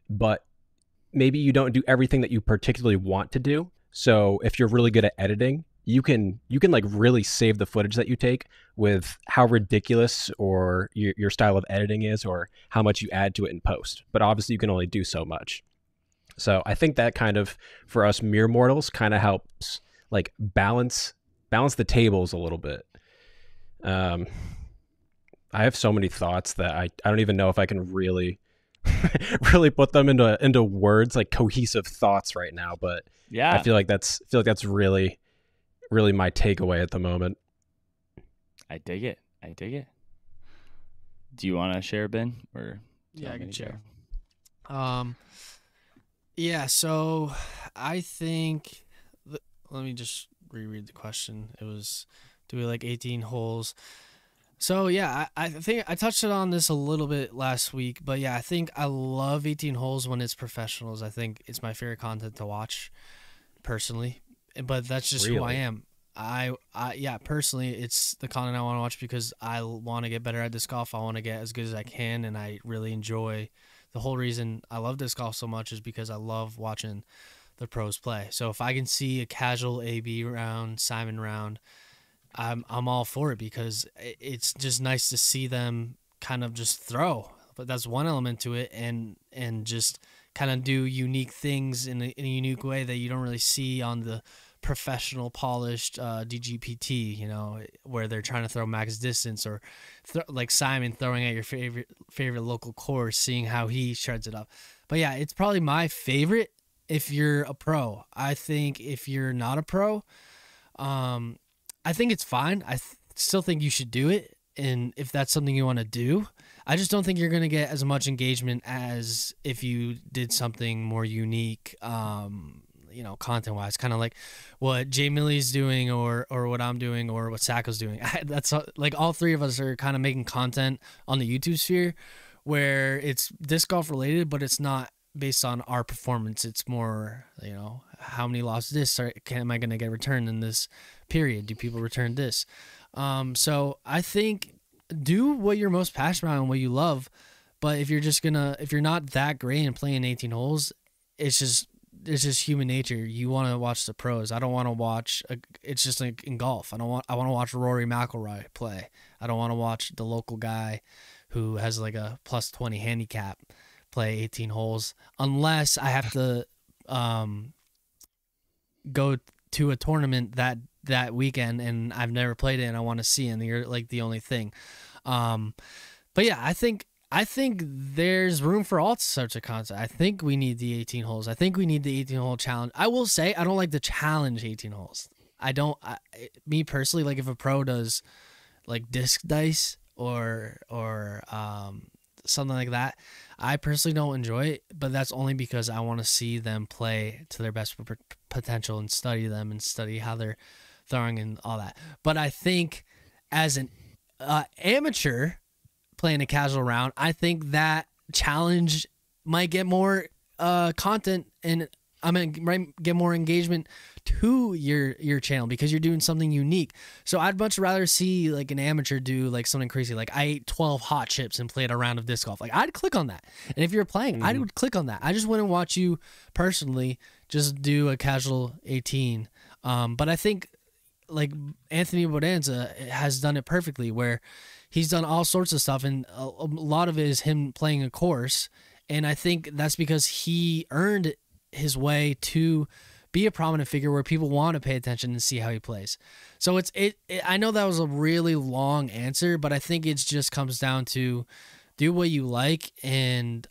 But maybe you don't do everything that you particularly want to do. So if you're really good at editing, you can like really save the footage that you take with how ridiculous or your style of editing is, or how much you add to it in post. But obviously you can only do so much. So I think that kind of, for us mere mortals, kind of helps like balance the tables a little bit. I have so many thoughts that I don't even know if I can really really put them into words, like cohesive thoughts right now. But yeah, I feel like that's really my takeaway at the moment. I dig it. Do you want to share, Ben? Or yeah, I can share. Yeah, so I think let me just reread the question. It was, do we like 18 holes? So yeah, I think I touched on this a little bit last week, but yeah, I think I love 18 holes when it's professionals. I think it's my favorite content to watch personally, but that's just who I am. Yeah, personally, it's the content I want to watch because I want to get better at disc golf. I want to get as good as I can, and I really enjoy. The whole reason I love disc golf so much is because I love watching the pros play. So if I can see a casual AB round, Simon round, I'm all for it, because it's just nice to see them kind of just throw. But that's one element to it, and just kind of do unique things in a unique way that you don't really see on the professional polished DGPT, you know, where they're trying to throw max distance, or like Simon throwing at your favorite local course, seeing how he shreds it up. But yeah, it's probably my favorite if you're a pro. I think if you're not a pro, I think it's fine. I still think you should do it, and if that's something you want to do. I just don't think you're going to get as much engagement as if you did something more unique, you know, content-wise, kind of like what Jay Millie's doing, or what I'm doing, or what Sajko's doing. That's like all three of us are kind of making content on the YouTube sphere where it's disc golf related, but it's not based on our performance. It's more, you know, how many lost discs am I going to get returned in this period? Do people return discs? So I think do what you're most passionate about and what you love. But if you're not that great in playing 18 holes, it's just human nature. You want to watch the pros. I don't want to watch. It's just like in golf. I want to watch Rory McIlroy play. I don't want to watch the local guy who has like a plus 20 handicap play 18 holes, unless I have to go to a tournament that weekend and I've never played it and I want to see it, and you're like the only thing. But yeah, I think there's room for all sorts of content. I think we need the 18 holes. I think we need the 18 hole challenge. I will say I don't like the challenge 18 holes. Me personally, like if a pro does like disc dice or something like that, I personally don't enjoy it, but that's only because I want to see them play to their best potential and study them and study how they're throwing and all that. But I think as an amateur playing a casual round, I think that challenge might get more content, and might get more engagement to your channel because you're doing something unique. So I'd much rather see like an amateur do like something crazy, like I ate 12 hot chips and played a round of disc golf. Like I'd click on that, and if you're playing, I would click on that. I just wouldn't watch you personally just do a casual 18. But I think like Anthony Bodanza has done it perfectly, where he's done all sorts of stuff, and a lot of it is him playing a course. And I think that's because he earned his way to be a prominent figure where people want to pay attention and see how he plays. So I know that was a really long answer, but I think it just comes down to do what you like, and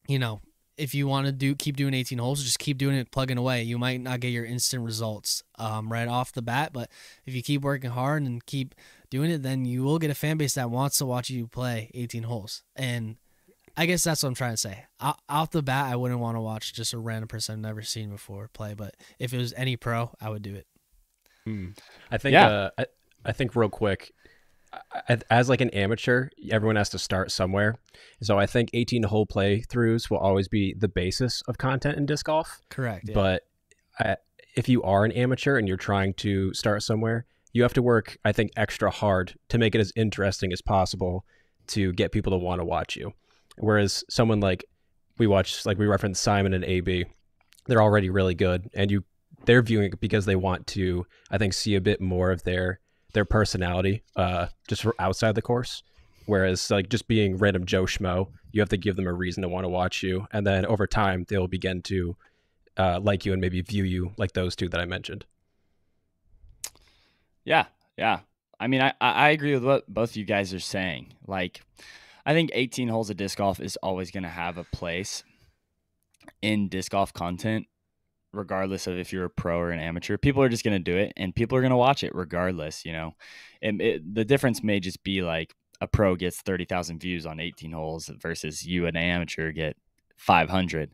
you know, if you want to keep doing 18 holes, just keep doing it, plugging away. You might not get your instant results right off the bat, but if you keep working hard and keep doing it, then you will get a fan base that wants to watch you play 18 holes. And I guess that's what I'm trying to say. Off the bat, I wouldn't want to watch just a random person I've never seen before play, but if it was any pro, I would do it. I think I think real quick, as like an amateur, everyone has to start somewhere. So I think 18-hole playthroughs will always be the basis of content in disc golf. Correct. Yeah. But if you are an amateur and you're trying to start somewhere, you have to work, I think, extra hard to make it as interesting as possible to get people to want to watch you. Whereas someone like we referenced Simon and AB, they're already really good, and they're viewing it because they want to, I think, see a bit more of their personality just for outside the course. Whereas like just being random Joe Schmo, you have to give them a reason to want to watch you, and then over time they'll begin to like you and maybe view you like those two that I mentioned. Yeah. I mean, I agree with what both of you guys are saying. Like, I think 18 holes of disc golf is always going to have a place in disc golf content, regardless of if you're a pro or an amateur. People are just going to do it, and people are going to watch it regardless, you know. And the difference may just be like a pro gets 30,000 views on 18 holes versus you, an amateur, get 500.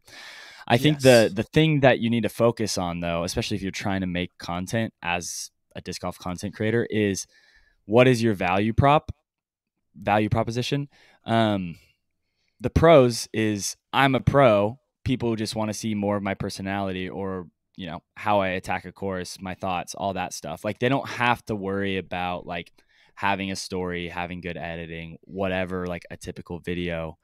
I think the thing that you need to focus on, though, especially if you're trying to make content as a disc golf content creator, is what is your value proposition. The pros is I'm a pro. People just want to see more of my personality, or, you know, how I attack a course, my thoughts, all that stuff. Like, they don't have to worry about like having a story, having good editing, whatever like a typical video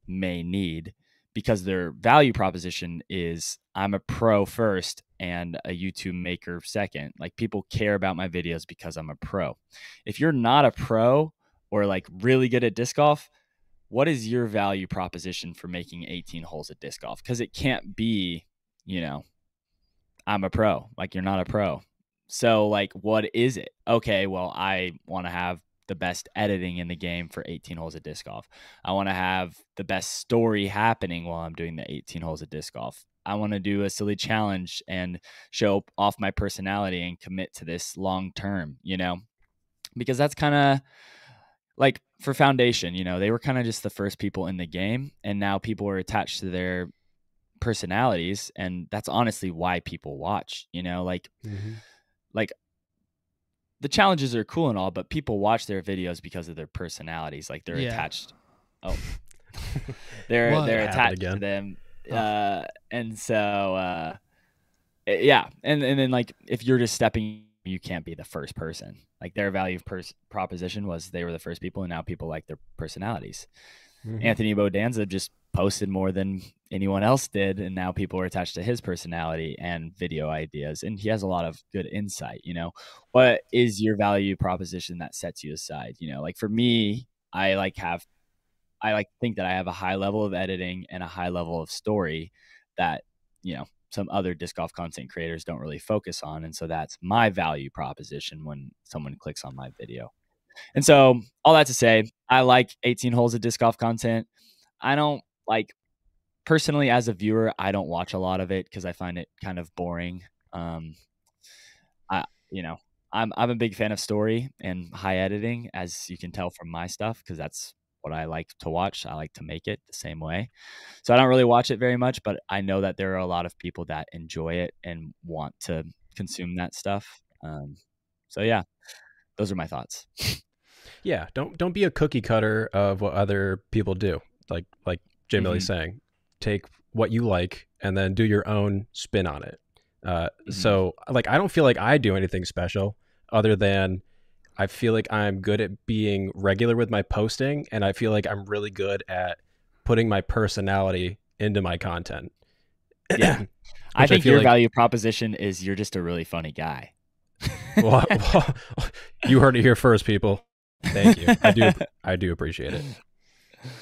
may need, because their value proposition is I'm a pro first and a YouTube maker second. Like, people care about my videos because I'm a pro. If you're not a pro or like really good at disc golf, what is your value proposition for making 18 holes of disc golf? Because it can't be, you know, I'm a pro. Like, you're not a pro. So like, what is it? Okay, well, I want to have the best editing in the game for 18 holes of disc golf. I want to have the best story happening while I'm doing the 18 holes of disc golf. I want to do a silly challenge and show off my personality and commit to this long term, you know, because that's kind of like for Foundation, you know, they were kind of just the first people in the game, and now people are attached to their personalities, and that's honestly why people watch, you know, like the challenges are cool and all, but people watch their videos because of their personalities. Like, they're attached. Oh, they're attached to them. And so, yeah. And then like, if you're just stepping, you can't be the first person. Like, their value proposition was they were the first people, and now people like their personalities. Anthony Bodanza just posted more than anyone else did, and now people are attached to his personality and video ideas, and he has a lot of good insight. You know, what is your value proposition that sets you aside? You know, like for me, I think that I have a high level of editing and a high level of story that, you know, some other disc golf content creators don't really focus on, and so that's my value proposition when someone clicks on my video. And so, all that to say, I like 18 holes of disc golf content. I don't like, personally, as a viewer, I don't watch a lot of it because I find it kind of boring. I'm a big fan of story and high editing, as you can tell from my stuff, because that's what I like to watch. I like to make it the same way. So I don't really watch it very much, but I know that there are a lot of people that enjoy it and want to consume that stuff. So yeah, those are my thoughts. Yeah, don't be a cookie cutter of what other people do. Like Jay Millie's saying, take what you like and then do your own spin on it. So like, I don't feel like I do anything special other than I feel like I'm good at being regular with my posting, and I feel like I'm really good at putting my personality into my content. Yeah. I think your value proposition is you're just a really funny guy. Well, you heard it here first, people. Thank you. I do appreciate it.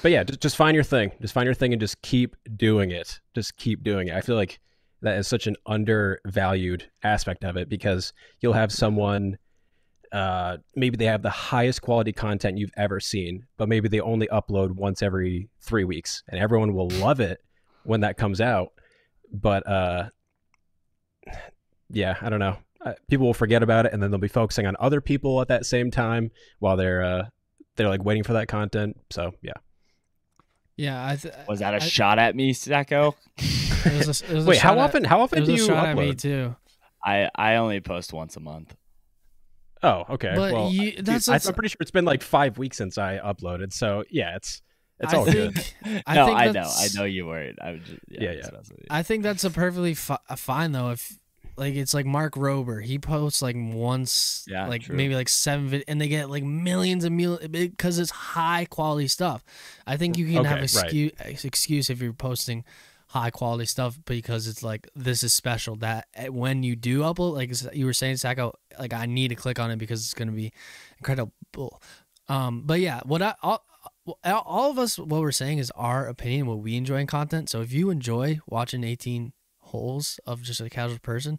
But yeah, just find your thing. Just find your thing and just keep doing it. Just keep doing it. I feel like that is such an undervalued aspect of it, because you'll have someone, maybe they have the highest quality content you've ever seen, but maybe they only upload once every 3 weeks, and everyone will love it when that comes out. But yeah, I don't know. People will forget about it, and then they'll be focusing on other people at that same time while they're like waiting for that content. So yeah. Yeah, Was that a shot at me, Sajko? Wait, how often do you It was a shot at me upload? too. I only post once a month. Oh, okay. But well, I'm pretty sure it's been like 5 weeks since I uploaded. So yeah, it's all good. I know you weren't. I would just, yeah. I think that's a perfectly fine though. If like it's like Mark Rober, he posts like once, true. maybe like 7 videos, and they get like millions because it's high quality stuff. I think you can have an excuse if you're posting high quality stuff, because it's like, this is special, that when you do upload, like you were saying, Sajko, like I need to click on it because it's going to be incredible. But yeah, all of us, what we're saying is our opinion, what we enjoy in content. So if you enjoy watching 18 holes of just a casual person,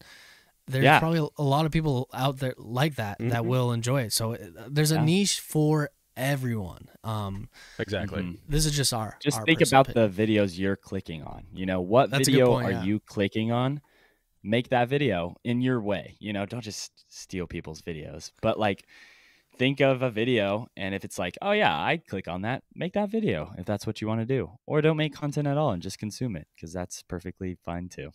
there's probably a lot of people out there like that that will enjoy it. So there's a niche for everyone. Exactly. This is just our think about the videos you're clicking on. You know, what video are you clicking on? Make that video in your way. You know, don't just steal people's videos, but like, think of a video, and if it's like, oh yeah, I'd click on that, make that video if that's what you want to do. Or don't make content at all and just consume it, because that's perfectly fine too.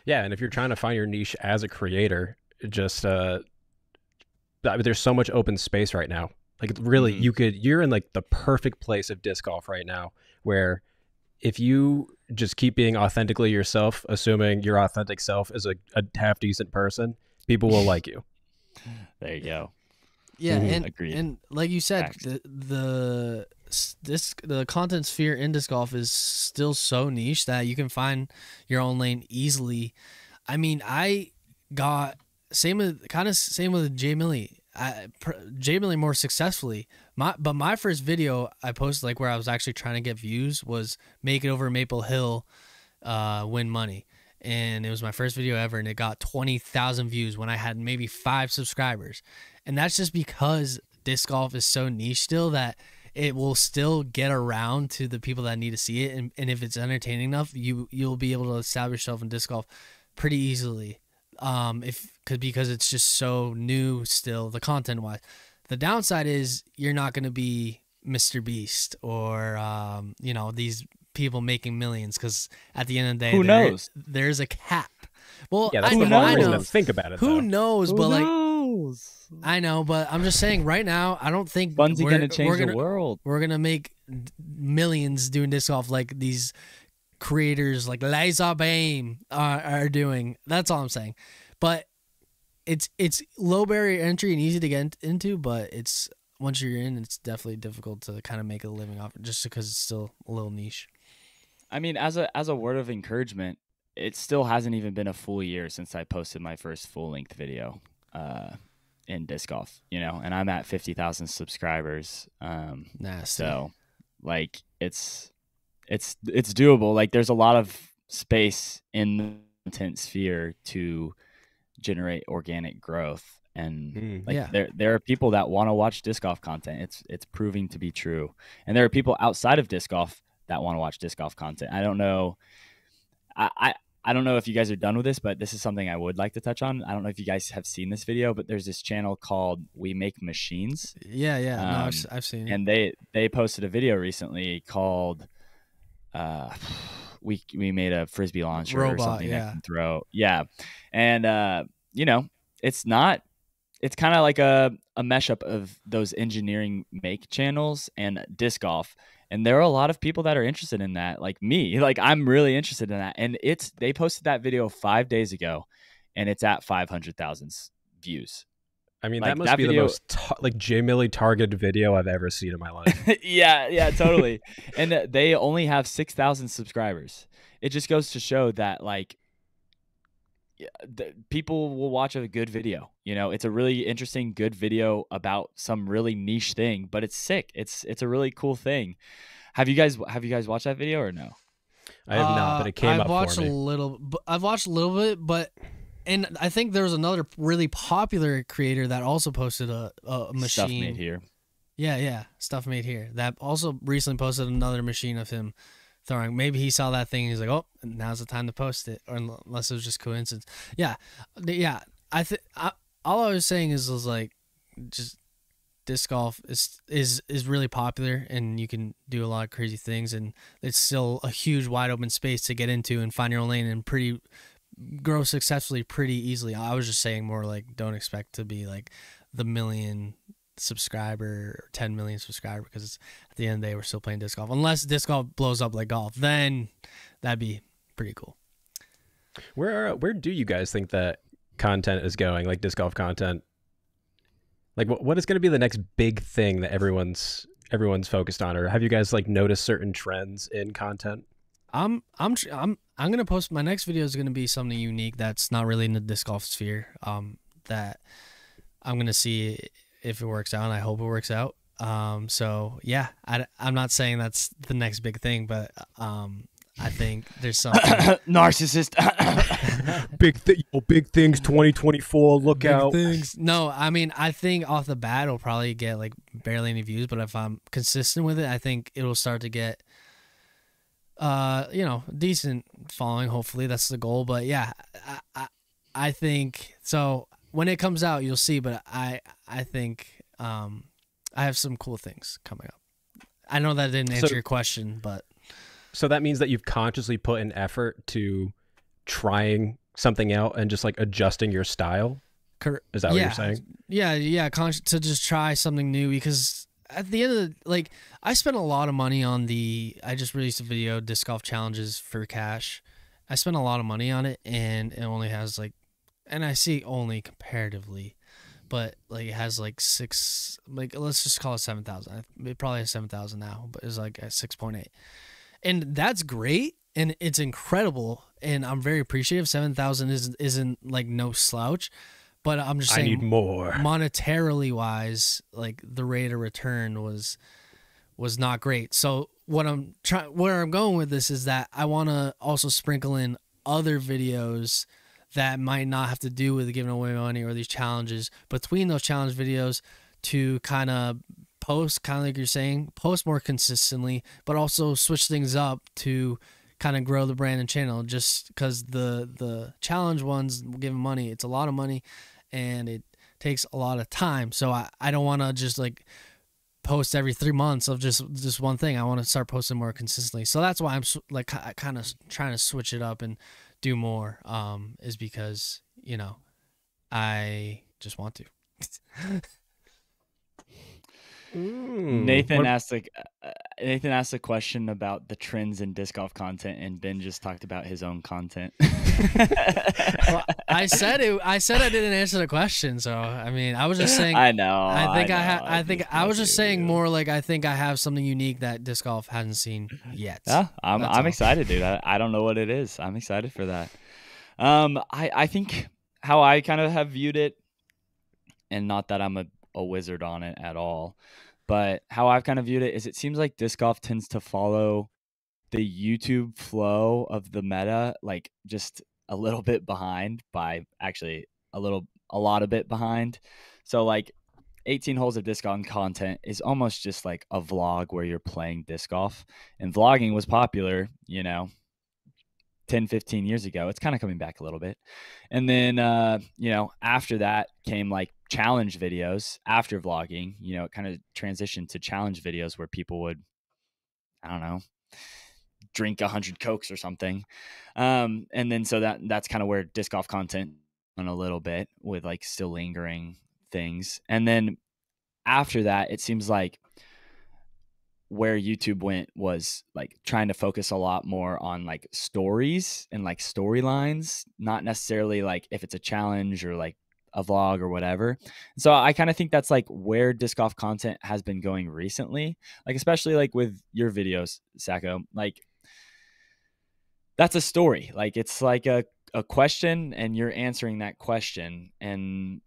Yeah, and if you're trying to find your niche as a creator, just there's so much open space right now. Like really, you're in like the perfect place of disc golf right now, where if you just keep being authentically yourself, assuming your authentic self is a half decent person, people will like you. There you go. Yeah, Agreed. And like you said, the content sphere in disc golf is still so niche that you can find your own lane easily. I mean, I got same with Jay Millie. Jay Millie more successfully. But my first video I posted, like where I was actually trying to get views, was make it over Maple Hill, win money. And it was my first video ever, and it got 20,000 views when I had maybe 5 subscribers. And that's just because disc golf is so niche still that it will still get around to the people that need to see it. And if it's entertaining enough, you'll be able to establish yourself in disc golf pretty easily. Because it's just so new still, the content wise. The downside is you're not going to be Mr. Beast or these people making millions, because at the end of the day, who knows? There's a cap. Well, yeah, that's the wrong reason to think about it. Who knows? But knows? I know, but I'm just saying right now, I don't think Funsie gonna change the world. We're gonna make millions doing disc golf like these creators like Laser Beam are doing. That's all I'm saying. But it's low barrier entry and easy to get into, but it's once you're in, it's definitely difficult to kind of make a living off it, just because it's still a little niche. I mean, as a word of encouragement, it still hasn't even been a full year since I posted my first full-length video in disc golf, and I'm at 50,000 subscribers. Nasty. So like it's doable. Like there's a lot of space in the content sphere to generate organic growth, and there are people that want to watch disc golf content. It's proving to be true, and there are people outside of disc golf that want to watch disc golf content. I don't know. I don't know if you guys are done with this, but this is something I would like to touch on. I don't know if you guys have seen this video, but there's this channel called We Make Machines. Yeah. No, I've seen it. And they posted a video recently called we made a frisbee launcher robot, or something that can throw. Yeah. And it's kind of like a mashup of those engineering make channels and disc golf. And there are a lot of people that are interested in that, like me. Like I'm really interested in that. And they posted that video 5 days ago, and it's at 500,000 views. I mean, that must be the most Jay Millie targeted video I've ever seen in my life. Yeah, totally. And they only have 6,000 subscribers. It just goes to show that, like, people will watch a good video. You know, it's a really interesting, good video about some really niche thing, but it's sick. It's a really cool thing. Have you guys watched that video or no? I have not, but it came up for me. I've watched a little bit, but and I think there was another really popular creator that also posted a machine. Stuff made here. Yeah, stuff made here. That also recently posted another machine of him throwing. Maybe he saw that thing and he's like, oh, now's the time to post it, or unless it was just coincidence. Yeah. All I was saying is like, just disc golf is really popular, and you can do a lot of crazy things, and it's still a huge wide open space to get into and find your own lane and grow successfully pretty easily. I was just saying more like, don't expect to be like the 1 million subscriber or 10 million subscriber, because at the end of the day we're still playing disc golf. Unless disc golf blows up like golf, then that'd be pretty cool. Where do you guys think that content is going, like disc golf content? Like what is going to be the next big thing that everyone's focused on? Or have you guys like noticed certain trends in content? I'm gonna post, my next video is gonna be something unique that's not really in the disc golf sphere. That I'm gonna see if it works out, and I hope it works out. So yeah, I'm not saying that's the next big thing, but I think there's something. Narcissist. Big things 2024, look big out. Things. No, I mean, I think off the bat it'll probably get like barely any views, but if I'm consistent with it, I think it'll start to get decent following. Hopefully that's the goal. But yeah, I think so. When it comes out, you'll see. But I think I have some cool things coming up. I know that didn't answer your question, but so that means that you've consciously put an effort to trying something out and just like adjusting your style. Is that what you're saying? Yeah. To just try something new, because at the end of the, I spent a lot of money on I just released a video, disc golf challenges for cash. I spent a lot of money on it, and it only has and I see only comparatively, but it has six, let's just call it 7,000. It probably has 7,000 now, but it's at 6.8. And that's great, and it's incredible, and I'm very appreciative. 7,000 isn't no slouch, but I'm just saying, I need more. Monetarily wise, the rate of return was not great. So where I'm going with this is that I want to also sprinkle in other videos that might not have to do with giving away money or these challenges, between those challenge videos, to kind of post, kind of like you're saying, post more consistently, but also switch things up to kind of grow the brand and channel. Just because the challenge ones giving money, it's a lot of money, and it takes a lot of time. So I don't want to just post every 3 months of just one thing. I want to start posting more consistently. So that's why I'm kind of trying to switch it up and do more, is because I just want to. Nathan asked a question about the trends in disc golf content, and Ben just talked about his own content. Well, I said I didn't answer the question, so I mean, I was just saying. I know. I was just saying more I think I have something unique that disc golf hasn't seen yet. Yeah, I'm excited, dude. I don't know what it is. I'm excited for that. I think how I kind of have viewed it, and not that I'm a wizard on it at all, but how I've kind of viewed it is, it seems like disc golf tends to follow the YouTube flow of the meta, just a little bit behind, by actually a lot of bit behind. So 18 holes of disc golf content is almost just like a vlog where you're playing disc golf, and vlogging was popular 10, 15 years ago. It's kind of coming back a little bit. And then, after that came challenge videos after vlogging. It kind of transitioned to challenge videos where people would, I don't know, drink 100 Cokes or something. And then, so that's kind of where disc golf content went a little bit, with still lingering things. And then after that, it seems like where YouTube went was trying to focus a lot more on stories and storylines, not necessarily if it's a challenge or a vlog or whatever. So I kind of think that's where disc golf content has been going recently, especially with your videos, Sajko. that's a story. Like it's like a question and you're answering that question. And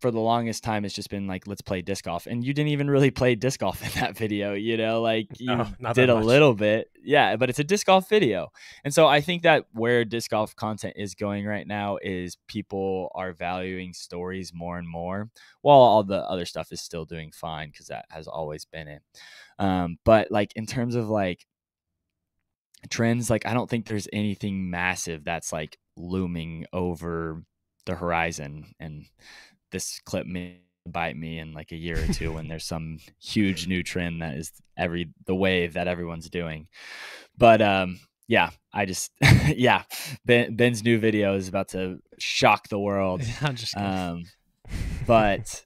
for the longest time, it's just been like, let's play disc golf. And you didn't even really play disc golf in that video, you know, like you No, not did that a much. little bit. Yeah, but it's a disc golf video. And so I think that where disc golf content is going right now is people are valuing stories more and more, while all the other stuff is still doing fine because that has always been it. But like in terms of like trends, like I don't think there's anything massive that's like looming over the horizon. And this clip may bite me in like a year or two when there's some huge new trend that is the wave that everyone's doing. But yeah, I just yeah, Ben's new video is about to shock the world. I'm just kidding. But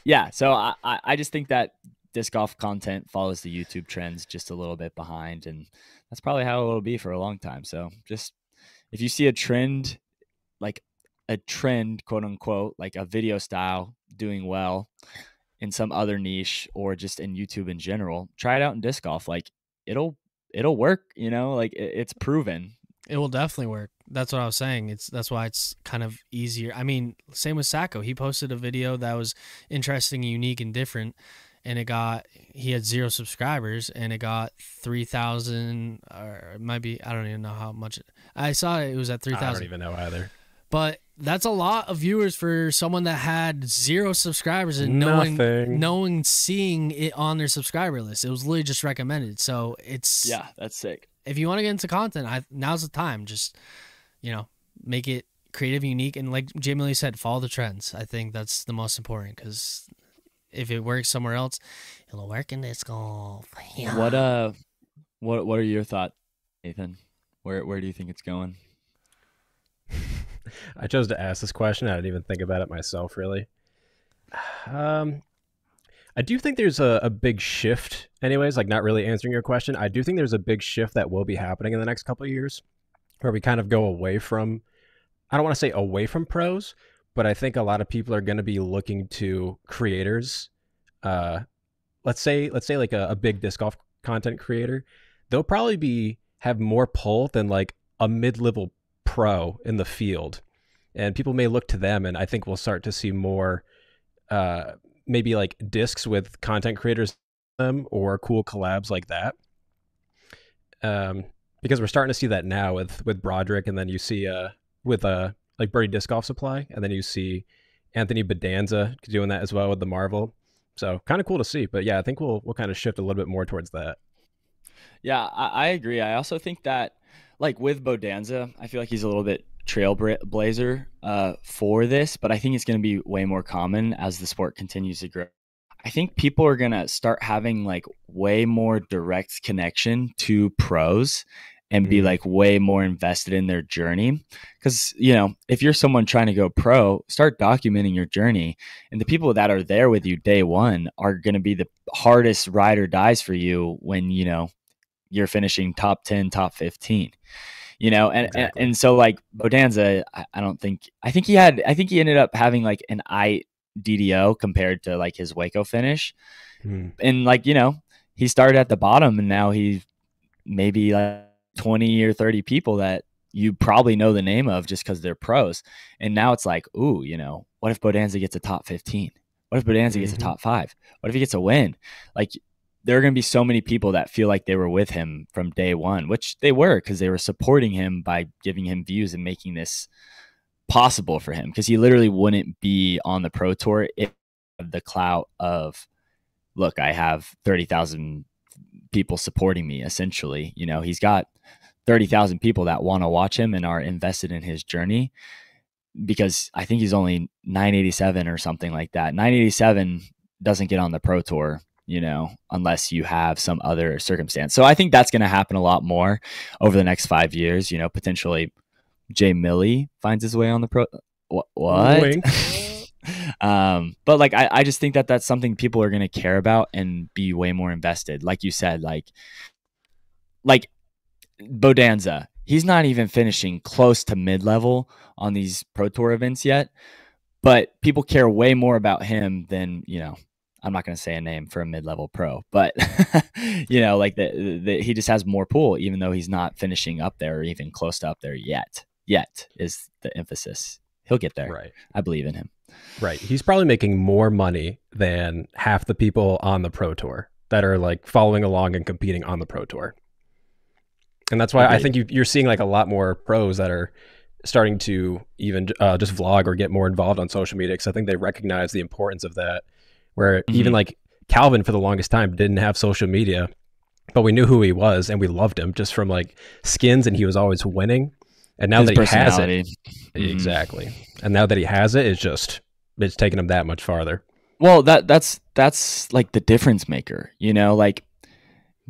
yeah, so I just think that disc golf content follows the YouTube trends just a little bit behind, and that's probably how it'll be for a long time. So just if you see a trend, like a trend, quote unquote, like a video style doing well in some other niche or just in YouTube in general, try it out in disc golf. Like it'll work, you know, like it's proven. It will definitely work. That's what I was saying. That's why it's kind of easier. I mean, same with Sajko. He posted a video that was interesting, unique, and different, and he had 0 subscribers, and it got 3,000, or it might be, I don't even know how much. I saw it was at 3,000. I don't even know either. But that's a lot of viewers for someone that had 0 subscribers and seeing it on their subscriber list. It was literally just recommended. So yeah, that's sick. If you want to get into content, now's the time. Just, you know, make it creative, unique, and like Jay Millie said, follow the trends. I think that's the most important, because if it works somewhere else, it'll work in disc golf. Yeah. What are your thoughts, Nathan? Where do you think it's going? I chose to ask this question. I didn't even think about it myself, really. I do think there's a big shift, anyways, like not really answering your question. I do think there's a big shift that will be happening in the next couple of years, where we kind of go away from, I don't want to say away from pros, but I think a lot of people are going to be looking to creators. Let's say like a big disc golf content creator. They'll probably have more pull than like a mid-level pro in the field. And people may look to them, and I think we'll start to see more maybe like discs with content creators or cool collabs like that. Because we're starting to see that now with Broderick, and then you see with like Birdie Disc Golf Supply, and then you see Anthony Bedanza doing that as well with the Marvel. So kind of cool to see. But yeah, I think we'll kind of shift a little bit more towards that. Yeah, I agree. I also think that like with Bodanza, I feel like he's a little bit trailblazer for this, but I think it's going to be way more common as the sport continues to grow. I think people are going to start having like way more direct connection to pros and be like way more invested in their journey. Because, you know, if you're someone trying to go pro, start documenting your journey. And the people that are there with you day one are going to be the hardest ride or dies for you when, you know, you're finishing top 10, top 15. You know, and so like Bodanza, I think he ended up having like an DDO compared to like his Waco finish. And like, you know, he started at the bottom, and now he's maybe like 20 or 30 people that you probably know the name of just because they're pros. And now it's like, ooh, you know, what if Bodanza gets a top 15? What if Bodanza gets a top 5? What if he gets a win? Like, there are going to be so many people that feel like they were with him from day one, which they were, because they were supporting him by giving him views and making this possible for him. Because he literally wouldn't be on the pro tour if the clout of, look, I have 30,000 people supporting me, essentially. You know, he's got 30,000 people that want to watch him and are invested in his journey, because I think he's only 987 or something like that. 987 doesn't get on the pro tour, you know, unless you have some other circumstance. So I think that's going to happen a lot more over the next 5 years. You know, potentially Jay Millie finds his way on the pro. What? But like, I just think that that's something people are going to care about and be way more invested. Like you said, like Bodanza, he's not even finishing close to mid-level on these pro tour events yet, but people care way more about him than, you know, I'm not going to say a name for a mid-level pro, but like he just has more pool, even though he's not finishing up there or even close to up there yet. Yet is the emphasis. He'll get there. Right. I believe in him. Right. He's probably making more money than half the people on the pro tour that are like following along and competing on the pro tour. And that's why I think you're seeing like a lot more pros that are starting to even just vlog or get more involved on social media, because I think they recognize the importance of that, where even like Calvin for the longest time didn't have social media, but we knew who he was and we loved him just from like skins, and he was always winning. And now that he has it, exactly. And now that he has it, it's taking him that much farther. Well, that's like the difference maker, like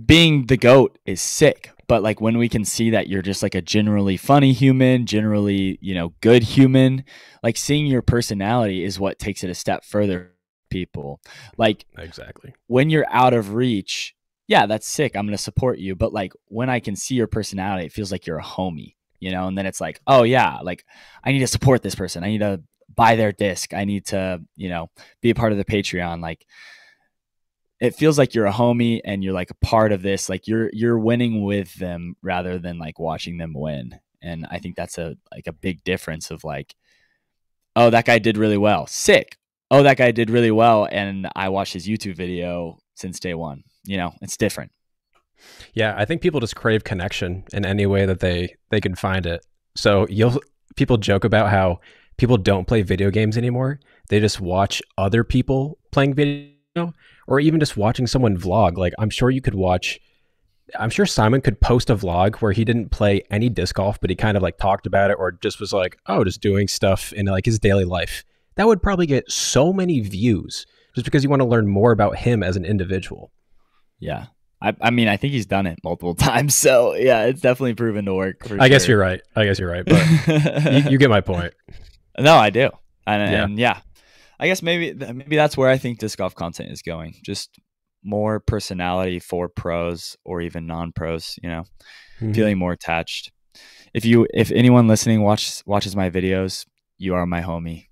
being the GOAT is sick, but like when we can see that you're just like a generally funny human, generally, good human, like seeing your personality is what takes it a step further for people. Like exactly. When you're out of reach, yeah, that's sick. I'm going to support you. But like when I can see your personality, it feels like you're a homie. And then it's like, oh yeah, like I need to support this person. I need to buy their disc. I need to, be a part of the Patreon. Like it feels like you're a homie and you're like a part of this. Like you're winning with them rather than like watching them win. And I think that's a big difference of like, oh, that guy did really well. Sick. Oh, that guy did really well. And I watched his YouTube video since day one. It's different. Yeah, I think people just crave connection in any way that they can find it. So people joke about how people don't play video games anymore. They just watch other people playing video, or even just watching someone vlog. Like I'm sure Simon could post a vlog where he didn't play any disc golf, but he kind of like talked about it, or just was like, oh, just doing stuff in like his daily life. That would probably get so many views just because you want to learn more about him as an individual. Yeah. I mean, I think he's done it multiple times. So yeah, it's definitely proven to work. I guess you're right. But you get my point. No, I do. And yeah, I guess maybe that's where I think disc golf content is going. Just more personality for pros or even non-pros, feeling more attached. If anyone listening watches my videos, you are my homie.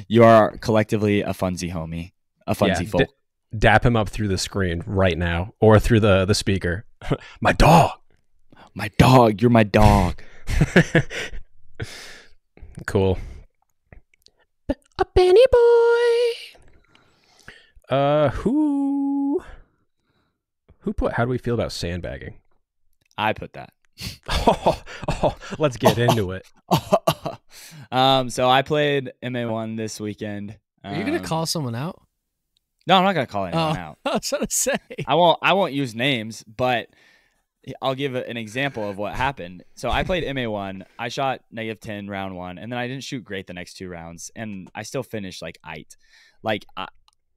You are collectively a Funsie homie, a Funsie folk. Dap him up through the screen right now or through the speaker. My dog. You're my dog. Cool. A Benny boy. Who put, how do we feel about sandbagging? I put that. Let's get into it. So I played MA1 this weekend. Are you going to call someone out? No, I'm not going to call anyone out. I was going to say. I won't use names, but I'll give an example of what happened. So I played MA1. I shot -10 round one, and then I didn't shoot great the next 2 rounds, and I still finished like eight. Like I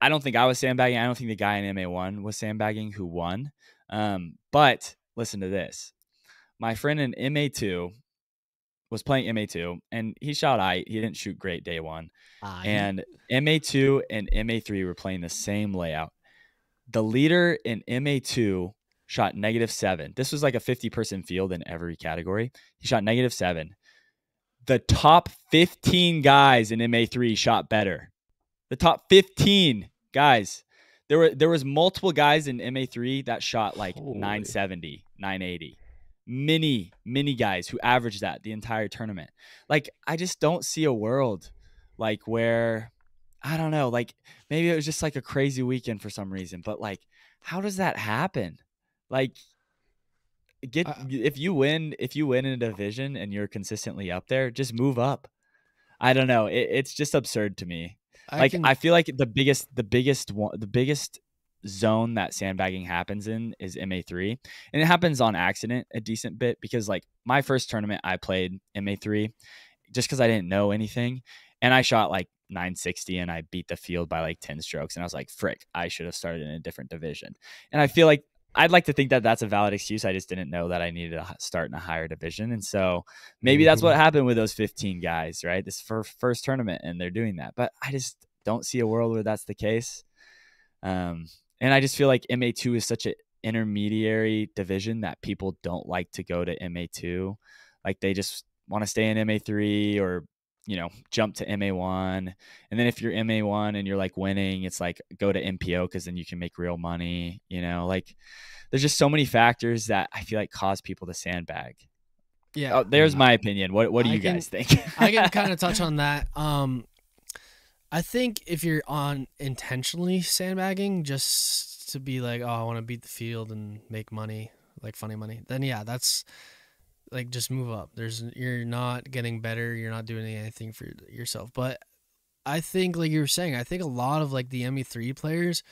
don't think I was sandbagging. I don't think the guy in MA1 was sandbagging who won. But listen to this. My friend in MA2 was playing MA2, and he shot eight. He didn't shoot great day one. And MA2 and MA3 were playing the same layout. The leader in MA2 shot -7. This was like a 50-person field in every category. He shot -7. The top 15 guys in MA3 shot better. The top 15 guys. There was multiple guys in MA3 that shot like 970, 980. Many guys who averaged that the entire tournament. Like I just don't see a world like where, I don't know, like maybe it was just like a crazy weekend for some reason, but like how does that happen? Like if you win in a division and you're consistently up there, just move up. I don't know. It's just absurd to me. I feel like the biggest zone that sandbagging happens in is MA3, and it happens on accident a decent bit because like my first tournament I played MA3 just because I didn't know anything, and I shot like 960 and I beat the field by like 10 strokes, and I was like, frick, I should have started in a different division. And I feel like I'd like to think that that's a valid excuse. I just didn't know that I needed to start in a higher division, and so maybe that's what happened with those 15 guys, right? This first tournament, and they're doing that, but I just don't see a world where that's the case. And I just feel like MA2 is such an intermediary division that people don't like to go to MA2. Like they just want to stay in MA3 or, jump to MA1. And then if you're MA1 and you're like winning, it's like go to MPO because then you can make real money. Like there's just so many factors that I feel like cause people to sandbag. Yeah. Oh, there's my opinion. What do you guys think? I can kind of touch on that. I think if you're on intentionally sandbagging just to be like, oh, I want to beat the field and make money, like funny money, then yeah, that's like just move up. You're not getting better. You're not doing anything for yourself. But I think, like you were saying, I think a lot of like the ME3 players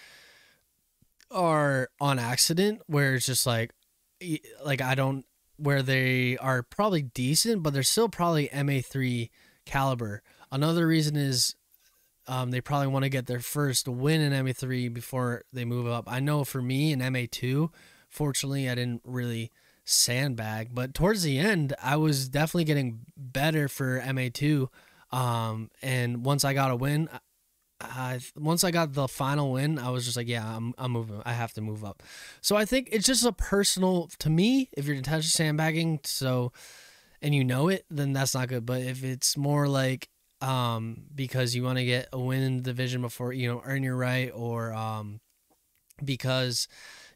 are on accident where it's just like where they are probably decent, but they're still probably MA3 caliber. Another reason is they probably want to get their first win in MA3 before they move up. I know for me in MA2, fortunately, I didn't really sandbag, but towards the end, I was definitely getting better for MA2. And once I got a win, once I got the final win, I was just like, yeah, I'm moving. I have to move up. So I think it's just a personal, to me, if you're intentionally sandbagging, and you know it, then that's not good. But if it's more like, because you want to get a win in the division before, earn your right, or, because,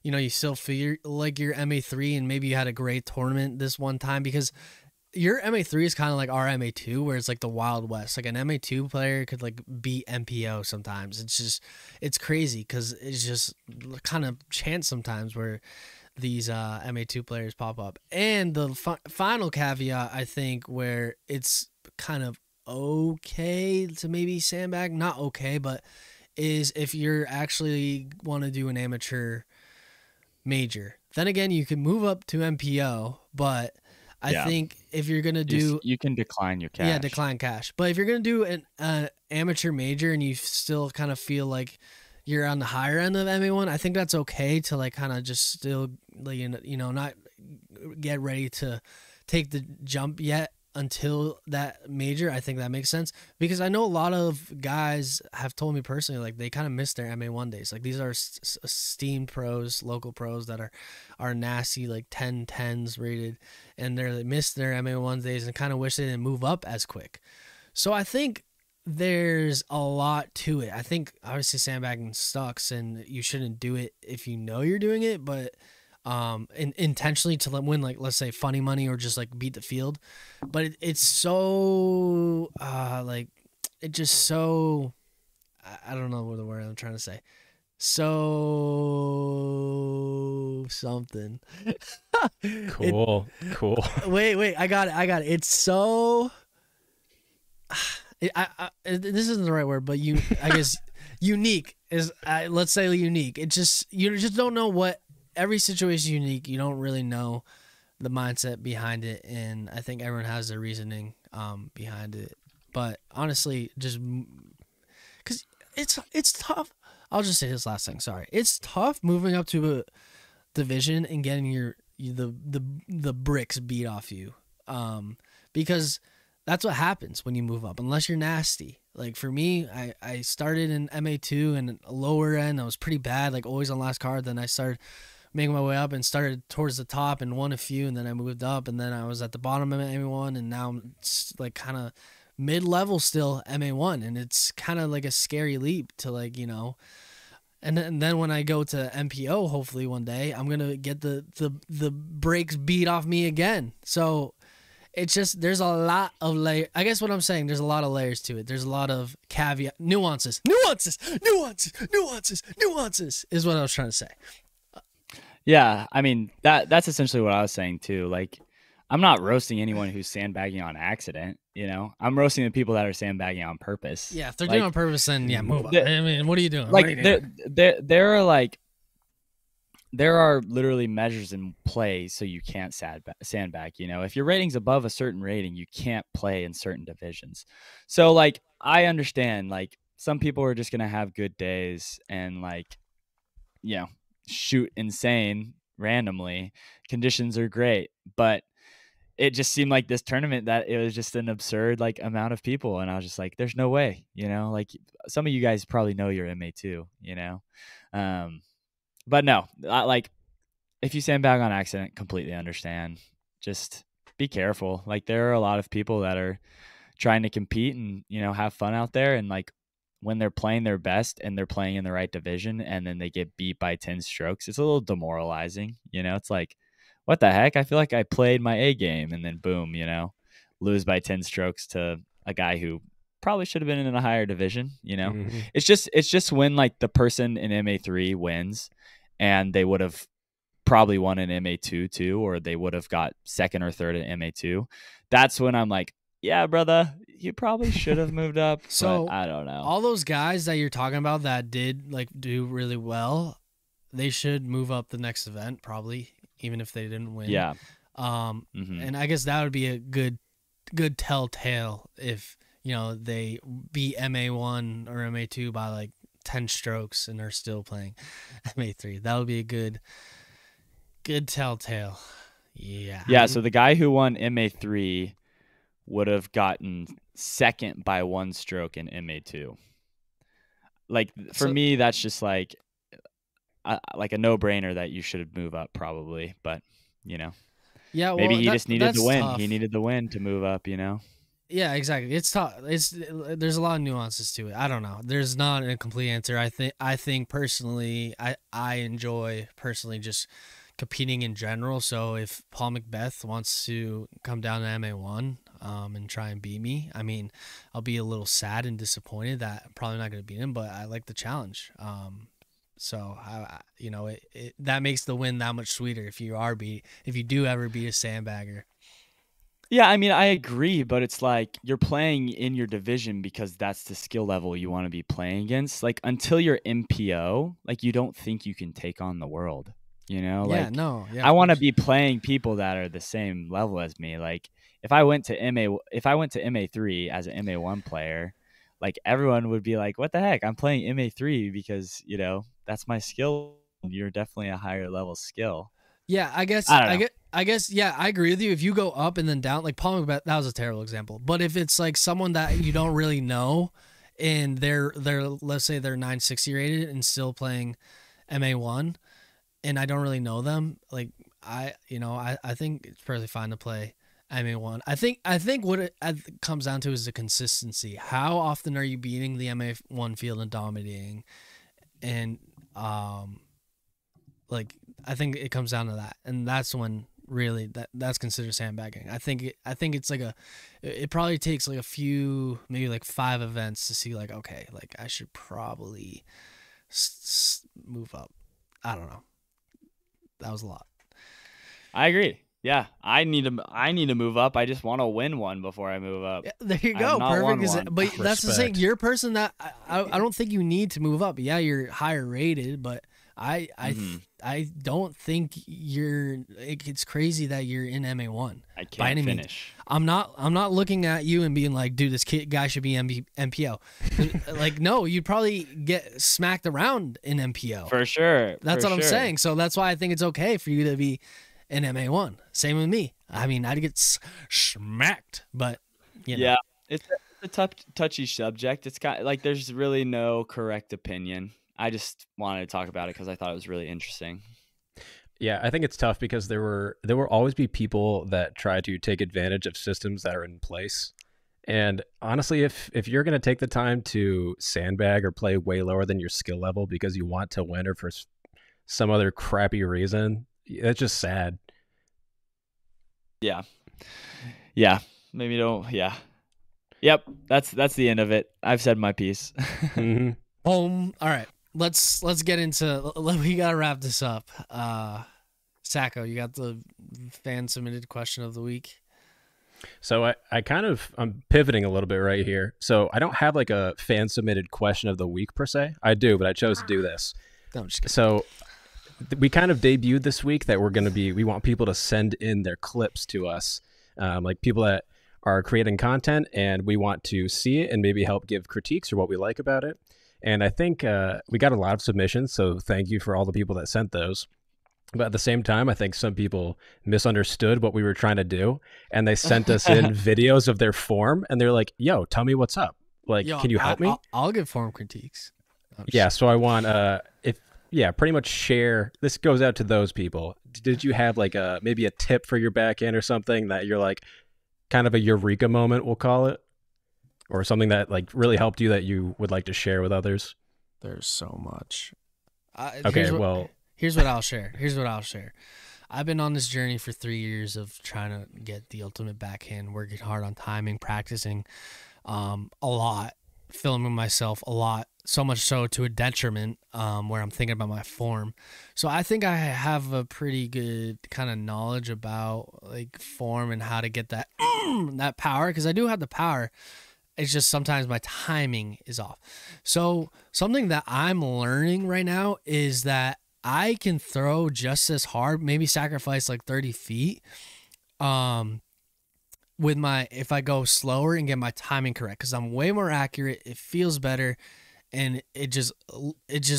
you still feel like you're MA3 and maybe you had a great tournament this one time, because your MA3 is kind of like our MA2, where it's like the Wild West. Like an MA2 player could like beat MPO sometimes. It's crazy because it's just kind of chance sometimes where these MA2 players pop up. And the final caveat, I think, where it's kind of okay to maybe sandbag, not okay, but is if you're actually want to do an amateur major. Then again, you can move up to MPO, but I think if you're going to do... You can decline your cash. Yeah, decline cash. But if you're going to do an amateur major and you still kind of feel like you're on the higher end of MA1, I think that's okay to like kind of just still, like, not get ready to take the jump yet until that major. I think that makes sense, because I know a lot of guys have told me personally, like they kind of miss their MA1 days. Like these are esteemed pros, local pros that are nasty, like 10s rated, and they miss their MA1 days and kind of wish they didn't move up as quick. So I think there's a lot to it. I think obviously sandbagging sucks and you shouldn't do it if you know you're doing it, but intentionally to win, like let's say funny money or just like beat the field. But it's so like it just so I don't know what the word I'm trying to say. So something. Cool. Wait, I got it. It's so this isn't the right word, but I guess unique is let's say unique. It just you just don't know what. Every situation is unique. You don't really know the mindset behind it, and I think everyone has their reasoning behind it. But honestly, just because it's tough. I'll just say this last thing. Sorry, it's tough moving up to a division and getting the bricks beat off you, because that's what happens when you move up. Unless you're nasty. Like for me, I started in MA2 and lower end. I was pretty bad, like always on last card. Then I started making my way up and started towards the top and won a few, and then I moved up, and then I was at the bottom of MA1, and now I'm like kind of mid-level still MA1, and it's kind of like a scary leap to like, and then when I go to MPO, hopefully one day, I'm going to get the breaks beat off me again. So it's just, there's a lot of layers. I guess what I'm saying, there's a lot of layers to it. There's a lot of caveat, nuances is what I was trying to say. Yeah, I mean that's essentially what I was saying too. Like, I'm not roasting anyone who's sandbagging on accident. I'm roasting the people that are sandbagging on purpose. Yeah, if they're doing it on purpose, then yeah, move on. I mean, what are you doing? Like, there are literally measures in play so you can't sandbag. If your rating's above a certain rating, you can't play in certain divisions. So like, I understand, like, some people are just gonna have good days and like, shoot insane randomly. Conditions are great, but it just seemed like this tournament that it was just an absurd like amount of people, and I was just like, there's no way. Like some of you guys probably know your MA2, but no, like if you sandbag on accident, completely understand. Just be careful. Like there are a lot of people that are trying to compete and, have fun out there. And like when they're playing their best and they're playing in the right division and then they get beat by 10 strokes, it's a little demoralizing. It's like, what the heck? I feel like I played my A game and then boom, lose by 10 strokes to a guy who probably should have been in a higher division. Mm-hmm. It's just when like the person in MA3 wins and they would have probably won in MA2 too, or they would have got second or third in MA2. That's when I'm like, yeah, brother, you probably should have moved up. So I don't know. All those guys that you're talking about that did like do really well, they should move up the next event probably, even if they didn't win. Yeah. And I guess that would be a good telltale if they beat MA1 or MA2 by like 10 strokes and are still playing MA3. That would be a good telltale. Yeah. Yeah. So the guy who won MA3 would have gotten second by 1 stroke in MA2. Like for me, that's just like a no-brainer that you should move up probably. But yeah, well, maybe he just needed the win. Tough. He needed the win to move up. Yeah, exactly. It's tough. There's a lot of nuances to it. I don't know. There's not a complete answer. I think personally, I enjoy personally just competing in general. So if Paul Macbeth wants to come down to MA1 and try and beat me, I mean, I'll be a little sad and disappointed that I'm probably not going to beat him, but I like the challenge. So that makes the win that much sweeter if you do ever beat a Sandbagger. Yeah, I mean, I agree, but it's like you're playing in your division because that's the skill level you want to be playing against. Like until you're MPO, like you don't think you can take on the world, I want to be playing people that are the same level as me. Like if I went to MA3 as an MA1 player, like everyone would be like, "What the heck? I'm playing MA3 because that's my skill. You're definitely a higher level skill." Yeah, I guess. Yeah, I agree with you. If you go up and then down, like Paul Macbeth, that was a terrible example. But if it's like someone that you don't really know, and they're let's say they're 960 rated and still playing MA1, and I don't really know them, like I think it's perfectly fine to play MA1. I think what it comes down to is the consistency. How often are you beating the MA1 field and dominating? And I think it comes down to that, and that's when really that's considered sandbagging. I think it's like it probably takes like a few, maybe like 5 events to see like, okay, like I should probably move up. I don't know. That was a lot. I agree. Yeah, I need to move up. I just want to win one before I move up. Yeah, there you go. Perfect. But that's the thing. You're a person that I don't think you need to move up. Yeah, you're higher rated, but I don't think it's crazy that you're in MA1. I can't finish. Means. I'm not looking at you and being like, dude, this guy should be MPO. Like, no, you'd probably get smacked around in MPO. For sure. That's what I'm saying. So that's why I think it's okay for you to be in MA1. Same with me. I mean, I'd get smacked, but yeah, it's a touchy subject. It's got like there's really no correct opinion. I just wanted to talk about it because I thought it was really interesting. Yeah, I think it's tough because there will always be people that try to take advantage of systems that are in place. And honestly, if you're going to take the time to sandbag or play way lower than your skill level because you want to win or for some other crappy reason, it's just sad. Yeah. Maybe don't. Yeah. Yep. That's the end of it. I've said my piece. Mm-hmm. All right. Let's get into. We gotta wrap this up. Sajko, you got the fan submitted question of the week. So I'm pivoting a little bit right here. So I don't have like a fan submitted question of the week per se. I do, but I chose to do this. No, I'm just kidding. So we kind of debuted this week that we want people to send in their clips to us, like people that are creating content, and we want to see it and maybe help give critiques or what we like about it. And I think we got a lot of submissions, so thank you for all the people that sent those. But at the same time, I think some people misunderstood what we were trying to do, and they sent us in videos of their form, and they're like, yo, tell me what's up. Like, can you help me? I'll give form critiques. Yeah, so I want pretty much share. This goes out to those people. Did you have like maybe a tip for your backhand or something that you're like kind of a eureka moment, we'll call it? or something that like really helped you that you would like to share with others? There's so much. Okay, well, here's what I'll share. I've been on this journey for 3 years of trying to get the ultimate backhand, working hard on timing, practicing a lot, filming myself a lot, so much so to a detriment where I'm thinking about my form. So I think I have a pretty good kind of knowledge about like form and how to get that that power, because I do have the power. It's just sometimes my timing is off. So something that I'm learning right now is that I can throw just as hard, maybe sacrifice like 30 feet with if I go slower and get my timing correct, because I'm way more accurate. It feels better, and it just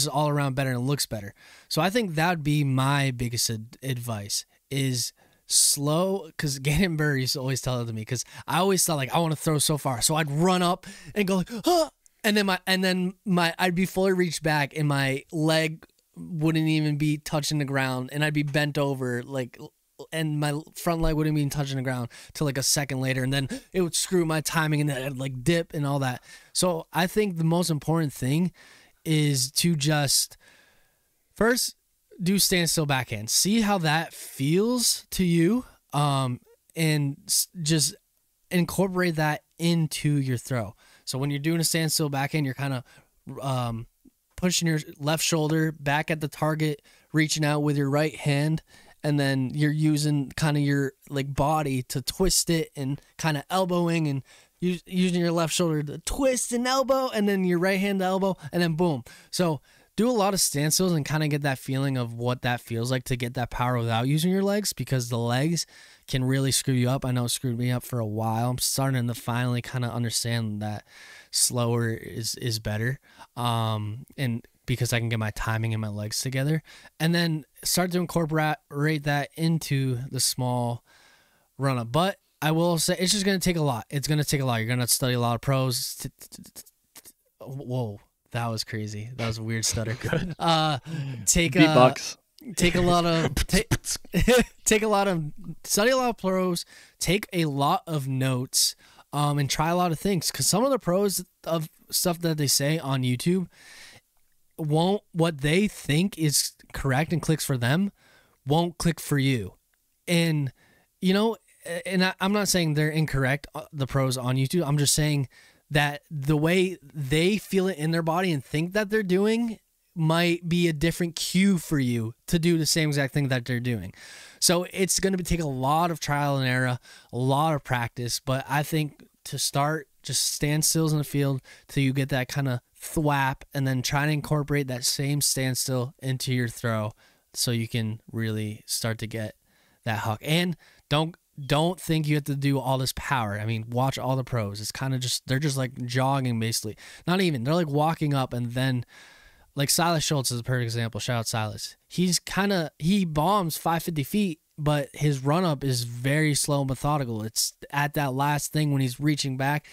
all around better and it looks better. So I think that'd be my biggest advice is slow, because Gannon Burr used to always tell it to me, because I always thought like I want to throw so far, so I'd run up and go like, huh! and then I'd be fully reached back and my leg wouldn't even be touching the ground, and I'd be bent over like, and my front leg wouldn't be touching the ground till like a second later, and then it would screw my timing, and then I'd like dip and all that. So I think the most important thing is to just first do standstill backhand, see how that feels to you, and just incorporate that into your throw. So when you're doing a standstill backhand, you're kind of pushing your left shoulder back at the target, reaching out with your right hand, and then you're using kind of your like body to twist it and kind of elbowing and using your left shoulder to twist and elbow, and then your right hand to elbow, and then boom. So do a lot of standstills and kind of get that feeling of what that feels like to get that power without using your legs, because the legs can really screw you up. I know it screwed me up for a while. I'm starting to finally kind of understand that slower is better. And because I can get my timing and my legs together, and then start to incorporate that into the small run up. But I will say it's just going to take a lot. It's going to take a lot. You're going to study a lot of pros. Whoa. That was crazy. That was a weird stutter. Good. Take a lot of study a lot of pros, take a lot of notes, and try a lot of things. Because some of the pros of stuff that they say on YouTube what they think is correct and clicks for them won't click for you. And I'm not saying they're incorrect, the pros on YouTube. I'm just saying that the way they feel it in their body and think that they're doing might be a different cue for you to do the same exact thing that they're doing. So it's going to take a lot of trial and error, a lot of practice. But I think to start, just stand stills in the field till you get that kind of thwap, and then try to incorporate that same standstill into your throw so you can really start to get that hook. And don't think you have to do all this power. I mean, watch all the pros. It's kind of they're just like jogging basically. Not even. They're like walking up, and then like Silas Schultz is a perfect example. Shout out Silas. He bombs 550 feet, but his run up is very slow and methodical. It's at that last thing when he's reaching back,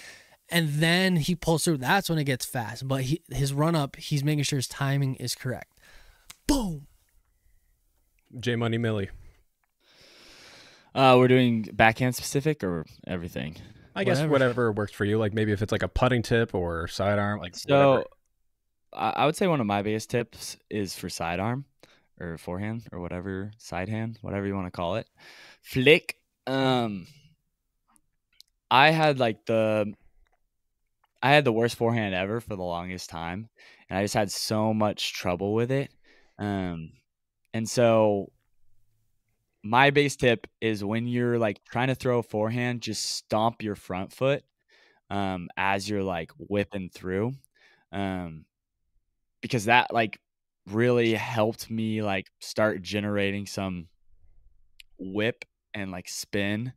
and then he pulls through. That's when it gets fast. But his run up, he's making sure his timing is correct. Boom. J Money Millie. We're doing backhand specific or everything? I guess whatever works for you. Like maybe if it's like a putting tip or sidearm, like so. Whatever. I would say one of my biggest tips is for sidearm or forehand or whatever, side hand, whatever you want to call it. Flick. I had the worst forehand ever for the longest time, and I just had so much trouble with it. And so my base tip is when you're like trying to throw a forehand, just stomp your front foot as you're like whipping through. Because that like really helped me like start generating some whip and like spin.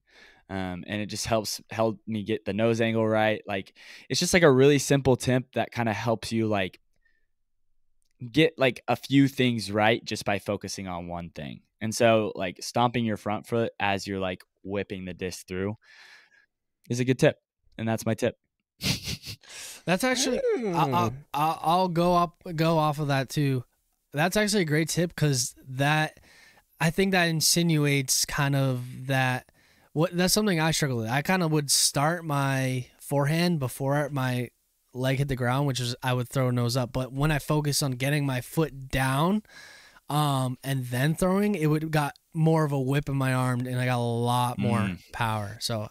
And it just helped me get the nose angle right. Like it's just like a really simple tip that kind of helps you like get like a few things right just by focusing on one thing. And so like stomping your front foot as you're like whipping the disc through is a good tip. And that's my tip. That's actually I'll go off of that too. That's actually a great tip, because I think that insinuates kind of that's something I struggle with. I kind of would start my forehand before my leg hit the ground, which is I would throw nose up. But when I focus on getting my foot down, and then throwing, it would got more of a whip in my arm, and I got a lot more power. So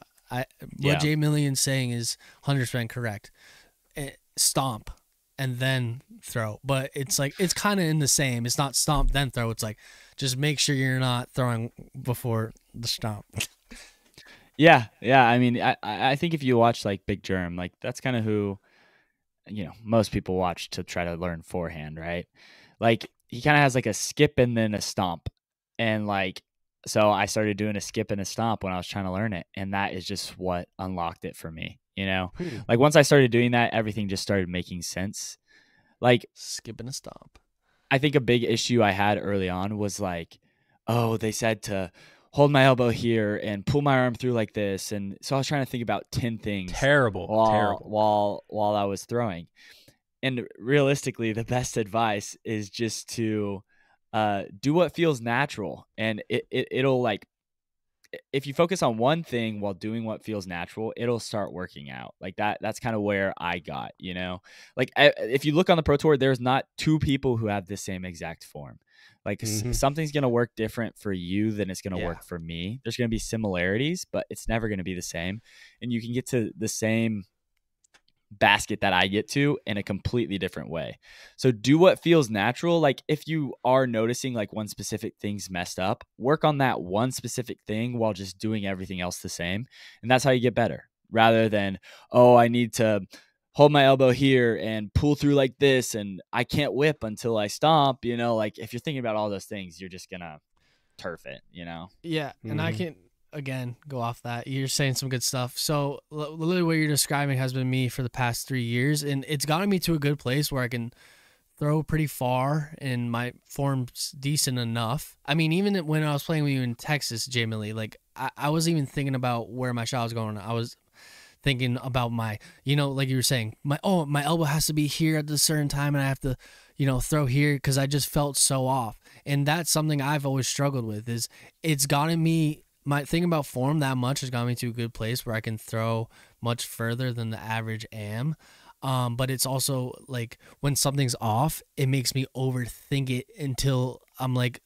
what Jay Million's saying is 100% correct. Stomp and then throw, but it's like it's kind of in the same. It's not stomp then throw. It's like just make sure you're not throwing before the stomp. Yeah. I mean, I think if you watch like Big Germ, like that's kind of who, most people watch to try to learn forehand, right? Like he kind of has like a skip and then a stomp, and like so I started doing a skip and a stomp when I was trying to learn it, and that is just what unlocked it for me. Like once I started doing that, everything just started making sense. Like skip and a stomp. I think a big issue I had early on was like, oh, they said to hold my elbow here and pull my arm through like this. And so I was trying to think about 10 things Terrible. while I was throwing. And realistically, the best advice is just to do what feels natural. And it'll like, if you focus on one thing while doing what feels natural, it'll start working out. Like that's kind of where I got, like if you look on the Pro Tour, there's not two people who have the same exact form. Like something's going to work different for you than it's going to work for me. There's going to be similarities, but it's never going to be the same. And you can get to the same basket that I get to in a completely different way. So do what feels natural. Like if you are noticing like one specific thing's messed up, work on that one specific thing while just doing everything else the same. And that's how you get better, rather than, oh, I need to hold my elbow here and pull through like this and I can't whip until I stomp, like if you're thinking about all those things, you're just gonna turf it, Yeah. And I can again go off that. You're saying some good stuff. So literally what you're describing has been me for the past 3 years, and it's gotten me to a good place where I can throw pretty far and my form's decent enough. I mean, even when I was playing with you in Texas, Jay Millie, like I wasn't even thinking about where my shot was going. I was thinking about my, like you were saying, my elbow has to be here at a certain time and I have to, throw here, because I just felt so off. And that's something I've always struggled with, is it's gotten me, my thing about form that much has got me to a good place where I can throw much further than the average am. But it's also like when something's off, it makes me overthink it until I'm like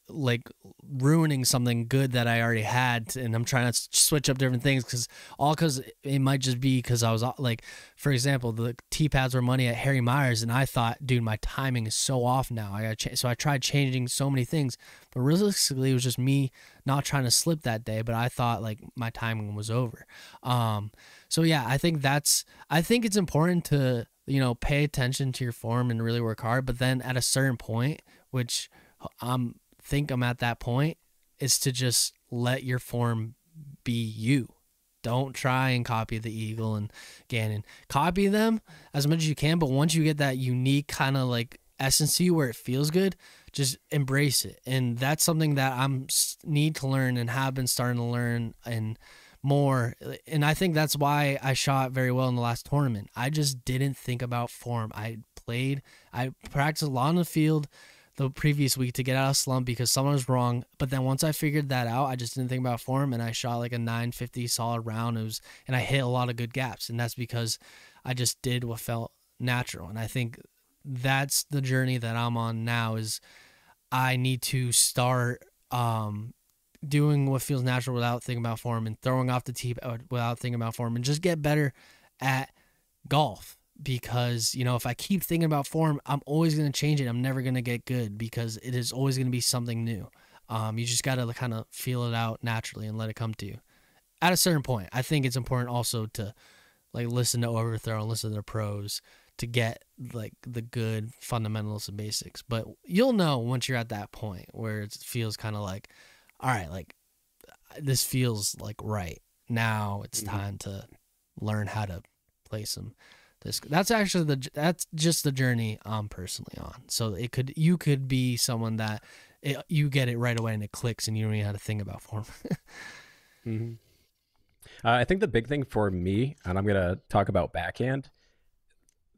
ruining something good that I already had, and I'm trying to switch up different things because it might just be because I was like, for example, the tee pads were money at Harry Myers, and I thought, dude, my timing is so off now. So I tried changing so many things, but realistically, it was just me not trying to slip that day. But I thought like my timing was over. So yeah, I think it's important to, pay attention to your form and really work hard. But then at a certain point, which think I'm at that point, is to just let your form be you. Don't try and copy the Eagle and Gannon. Copy them as much as you can, but once you get that unique kind of like essence to you where it feels good, just embrace it. And that's something that I'm need to learn and have been starting to learn and more. And I think that's why I shot very well in the last tournament. I just didn't think about form. I practiced a lot on the field the previous week to get out of slump because someone was wrong. But then once I figured that out, I just didn't think about form, and I shot like a 950 solid round. And I hit a lot of good gaps, and that's because I just did what felt natural. And I think that's the journey that I'm on now, is I need to start doing what feels natural without thinking about form, and throwing off the tee without thinking about form, and just get better at golf. Because, if I keep thinking about form, I'm always going to change it. I'm never going to get good because it is always going to be something new. You just got to kind of feel it out naturally and let it come to you. At a certain point, I think it's important also to like listen to Overthrow and listen to the pros to get like the good fundamentals and basics. But you'll know once you're at that point where it feels kind of like, all right, like this feels like right. Now it's time to learn how to play some. That's just the journey I'm personally on. So you could be someone that you get it right away and it clicks and you don't even have to think about form. I think the big thing for me, and I'm gonna talk about backhand.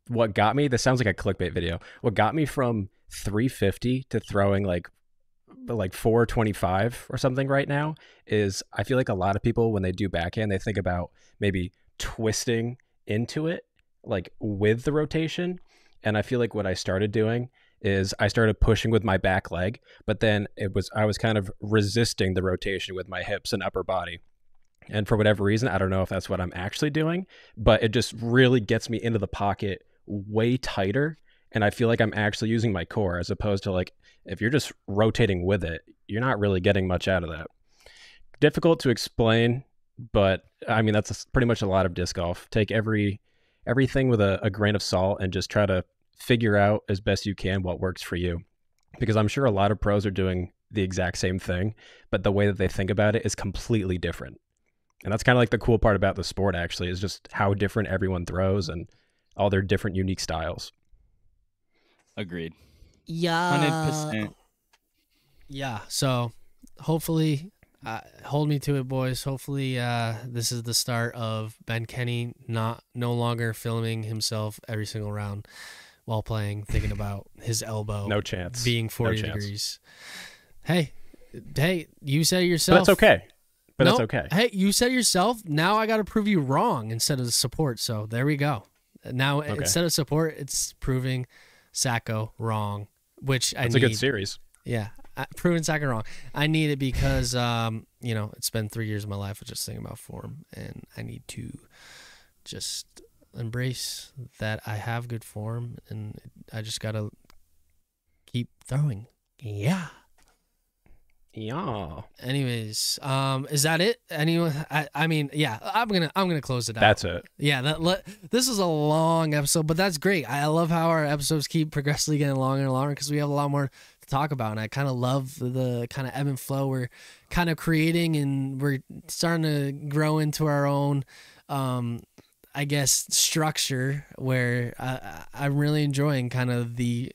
What got me? This sounds like a clickbait video. What got me from 350 to throwing like 425 or something right now is I feel like a lot of people when they do backhand, they think about maybe twisting into it, like with the rotation. And I feel like what I started doing is I started pushing with my back leg, but then I was kind of resisting the rotation with my hips and upper body. And for whatever reason, I don't know if that's what I'm actually doing, but it just really gets me into the pocket way tighter. And I feel like I'm actually using my core, as opposed to like, if you're just rotating with it, you're not really getting much out of that. Difficult to explain, but I mean, that's pretty much a lot of disc golf. Take everything with a grain of salt and just try to figure out as best you can what works for you. Because I'm sure a lot of pros are doing the exact same thing, but the way that they think about it is completely different. And that's kind of like the cool part about the sport, actually, is just how different everyone throws and all their different unique styles. Agreed. Yeah. 100%. Yeah. So hopefully, hold me to it, boys. Hopefully, this is the start of Ben Kenny no longer filming himself every single round while playing, thinking about his elbow. No chance. Being 40 No chance. degrees. Hey, you said it yourself. But that's okay. That's okay. Hey, you said it yourself. Now I got to prove you wrong instead of support. So there we go. Now instead of support, it's proving Sajko wrong, which I need. It's a good series. Yeah, proving Sajko wrong. I need it because it's been 3 years of my life of just thinking about form, and I need to just embrace that I have good form, and I just gotta keep throwing. Yeah. Yeah. Anyways, is that it? Anyone? I mean, yeah. I'm gonna close it out. That's it. Yeah. This is a long episode, but that's great. I love how our episodes keep progressively getting longer and longer because we have a lot more to talk about, and I kind of love the kind of ebb and flow we're kind of creating, and we're starting to grow into our own, I guess, structure where I'm really enjoying kind of the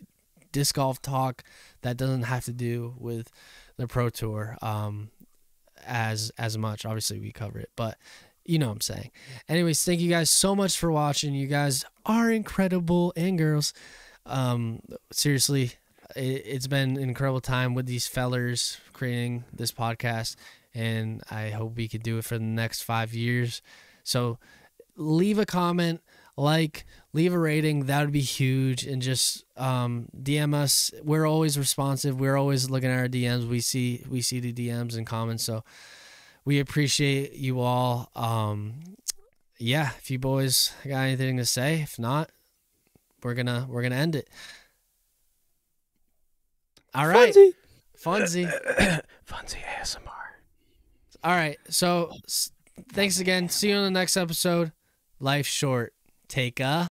disc golf talk that doesn't have to do with the Pro Tour as much. Obviously we cover it, but you know what I'm saying. Anyways, thank you guys so much for watching. You guys are incredible, and girls. Seriously, it's been an incredible time with these fellers creating this podcast, and I hope we could do it for the next 5 years. So leave a comment, leave a rating. That would be huge. And just DM us. We're always responsive. We're always looking at our DMs. We see the DMs and comments. So we appreciate you all. Yeah, if you boys got anything to say, if not, we're gonna end it. All right. Funsie ASMR. All right. So thanks again. See you on the next episode. Life's short. Take a